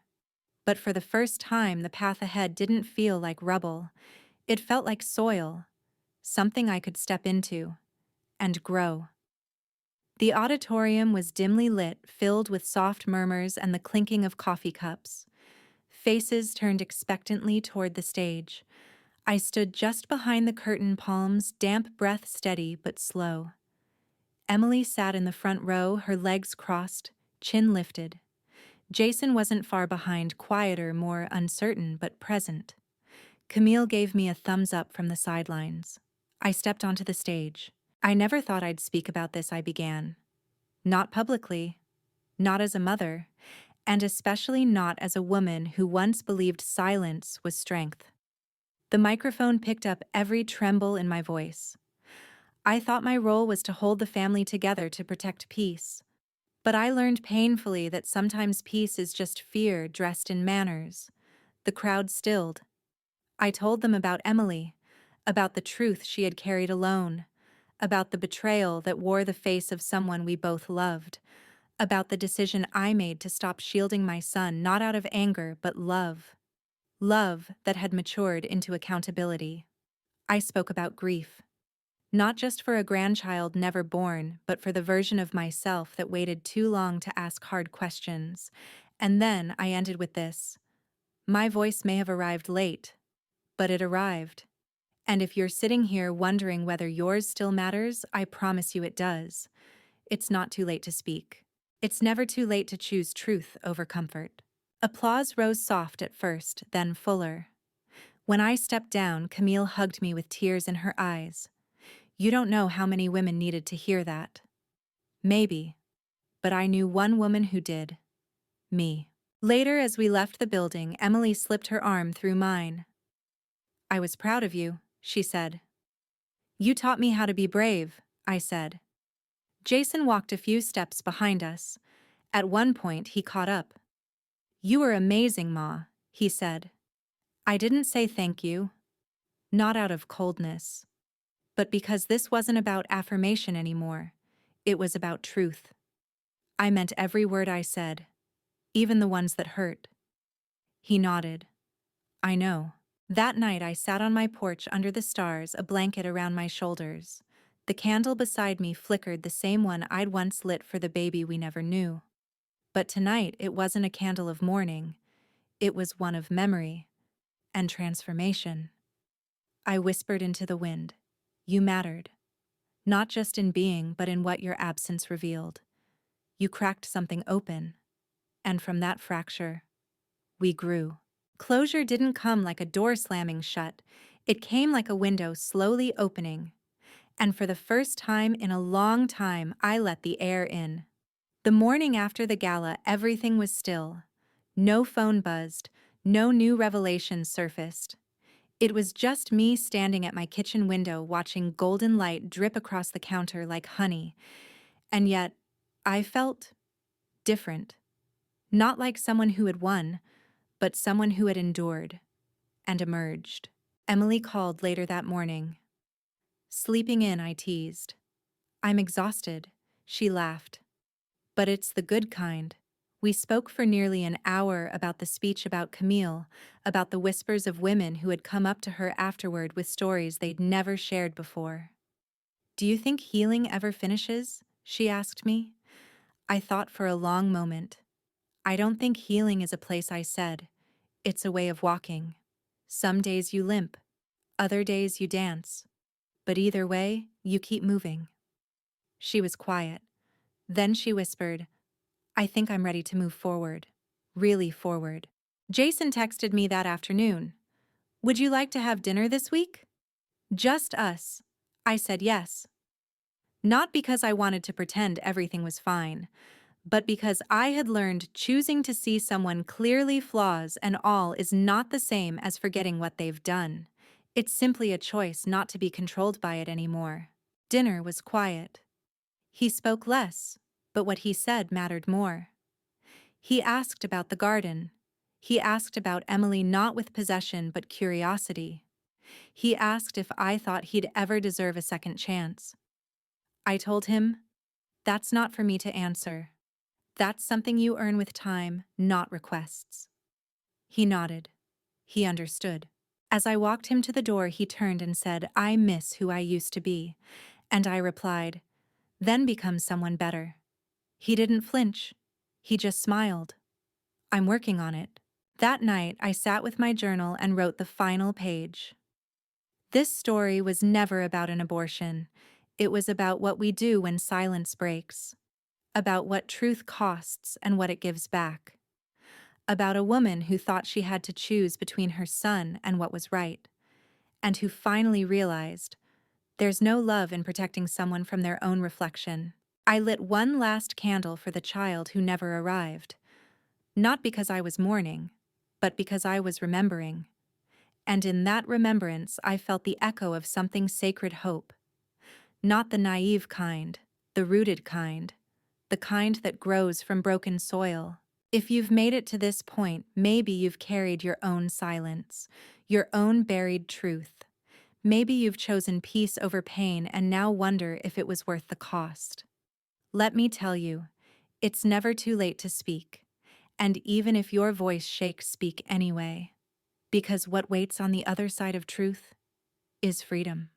but for the first time, the path ahead didn't feel like rubble. It felt like soil, something I could step into and grow. The auditorium was dimly lit, filled with soft murmurs and the clinking of coffee cups. Faces turned expectantly toward the stage. I stood just behind the curtain, palms damp, breath steady but slow. Emily sat in the front row, her legs crossed, chin lifted. Jason wasn't far behind, quieter, more uncertain but present. Camille gave me a thumbs up from the sidelines. I stepped onto the stage. "I never thought I'd speak about this," I began. "Not publicly, not as a mother, and especially not as a woman who once believed silence was strength." The microphone picked up every tremble in my voice. I thought my role was to hold the family together, to protect peace. But I learned painfully that sometimes peace is just fear dressed in manners. The crowd stilled. I told them about Emily, about the truth she had carried alone, about the betrayal that wore the face of someone we both loved, about the decision I made to stop shielding my son, not out of anger but love. Love that had matured into accountability. I spoke about grief. Not just for a grandchild never born, but for the version of myself that waited too long to ask hard questions. And then I ended with this: my voice may have arrived late, but it arrived. And if you're sitting here wondering whether yours still matters, I promise you it does. It's not too late to speak. It's never too late to choose truth over comfort. Applause rose soft at first, then fuller. When I stepped down, Camille hugged me with tears in her eyes. "You don't know how many women needed to hear that." Maybe, but I knew one woman who did. Me. Later, as we left the building, Emily slipped her arm through mine. I was proud of you, she said. You taught me how to be brave, I said. Jason walked a few steps behind us. At one point, he caught up. You were amazing, Ma, he said. I didn't say thank you. Not out of coldness. But because this wasn't about affirmation anymore. It was about truth. I meant every word I said, even the ones that hurt. He nodded. I know. That night I sat on my porch under the stars, a blanket around my shoulders. The candle beside me flickered, the same one I'd once lit for the baby we never knew. But tonight it wasn't a candle of mourning. It was one of memory and transformation. I whispered into the wind. You mattered. Not just in being, but in what your absence revealed. You cracked something open. And from that fracture, we grew. Closure didn't come like a door slamming shut. It came like a window slowly opening. And for the first time in a long time, I let the air in. The morning after the gala, everything was still. No phone buzzed, no new revelations surfaced. It was just me standing at my kitchen window watching golden light drip across the counter like honey. And yet, I felt different. Not like someone who had won, but someone who had endured and emerged. Emily called later that morning. Sleeping in, I teased. I'm exhausted, she laughed. But it's the good kind. We spoke for nearly an hour about the speech about Camille, about the whispers of women who had come up to her afterward with stories they'd never shared before. Do you think healing ever finishes? She asked me. I thought for a long moment. I don't think healing is a place, I said. It's a way of walking. Some days you limp, other days you dance. But either way, you keep moving. She was quiet. Then she whispered, I think I'm ready to move forward. Really forward. Jason texted me that afternoon. Would you like to have dinner this week? Just us. I said yes. Not because I wanted to pretend everything was fine, but because I had learned choosing to see someone clearly flaws and all is not the same as forgetting what they've done. It's simply a choice not to be controlled by it anymore. Dinner was quiet. He spoke less, but what he said mattered more. He asked about the garden. He asked about Emily not with possession but curiosity. He asked if I thought he'd ever deserve a second chance. I told him, that's not for me to answer. That's something you earn with time, not requests. He nodded. He understood. As I walked him to the door, he turned and said, I miss who I used to be. And I replied, then become someone better. He didn't flinch. He just smiled. I'm working on it. That night, I sat with my journal and wrote the final page. This story was never about an abortion. It was about what we do when silence breaks. About what truth costs and what it gives back. About a woman who thought she had to choose between her son and what was right, and who finally realized there's no love in protecting someone from their own reflection. I lit one last candle for the child who never arrived, not because I was mourning, but because I was remembering. And in that remembrance I felt the echo of something sacred hope. Not the naive kind, the rooted kind, the kind that grows from broken soil. If you've made it to this point, maybe you've carried your own silence, your own buried truth. Maybe you've chosen peace over pain and now wonder if it was worth the cost. Let me tell you, it's never too late to speak. And even if your voice shakes, speak anyway. Because what waits on the other side of truth is freedom.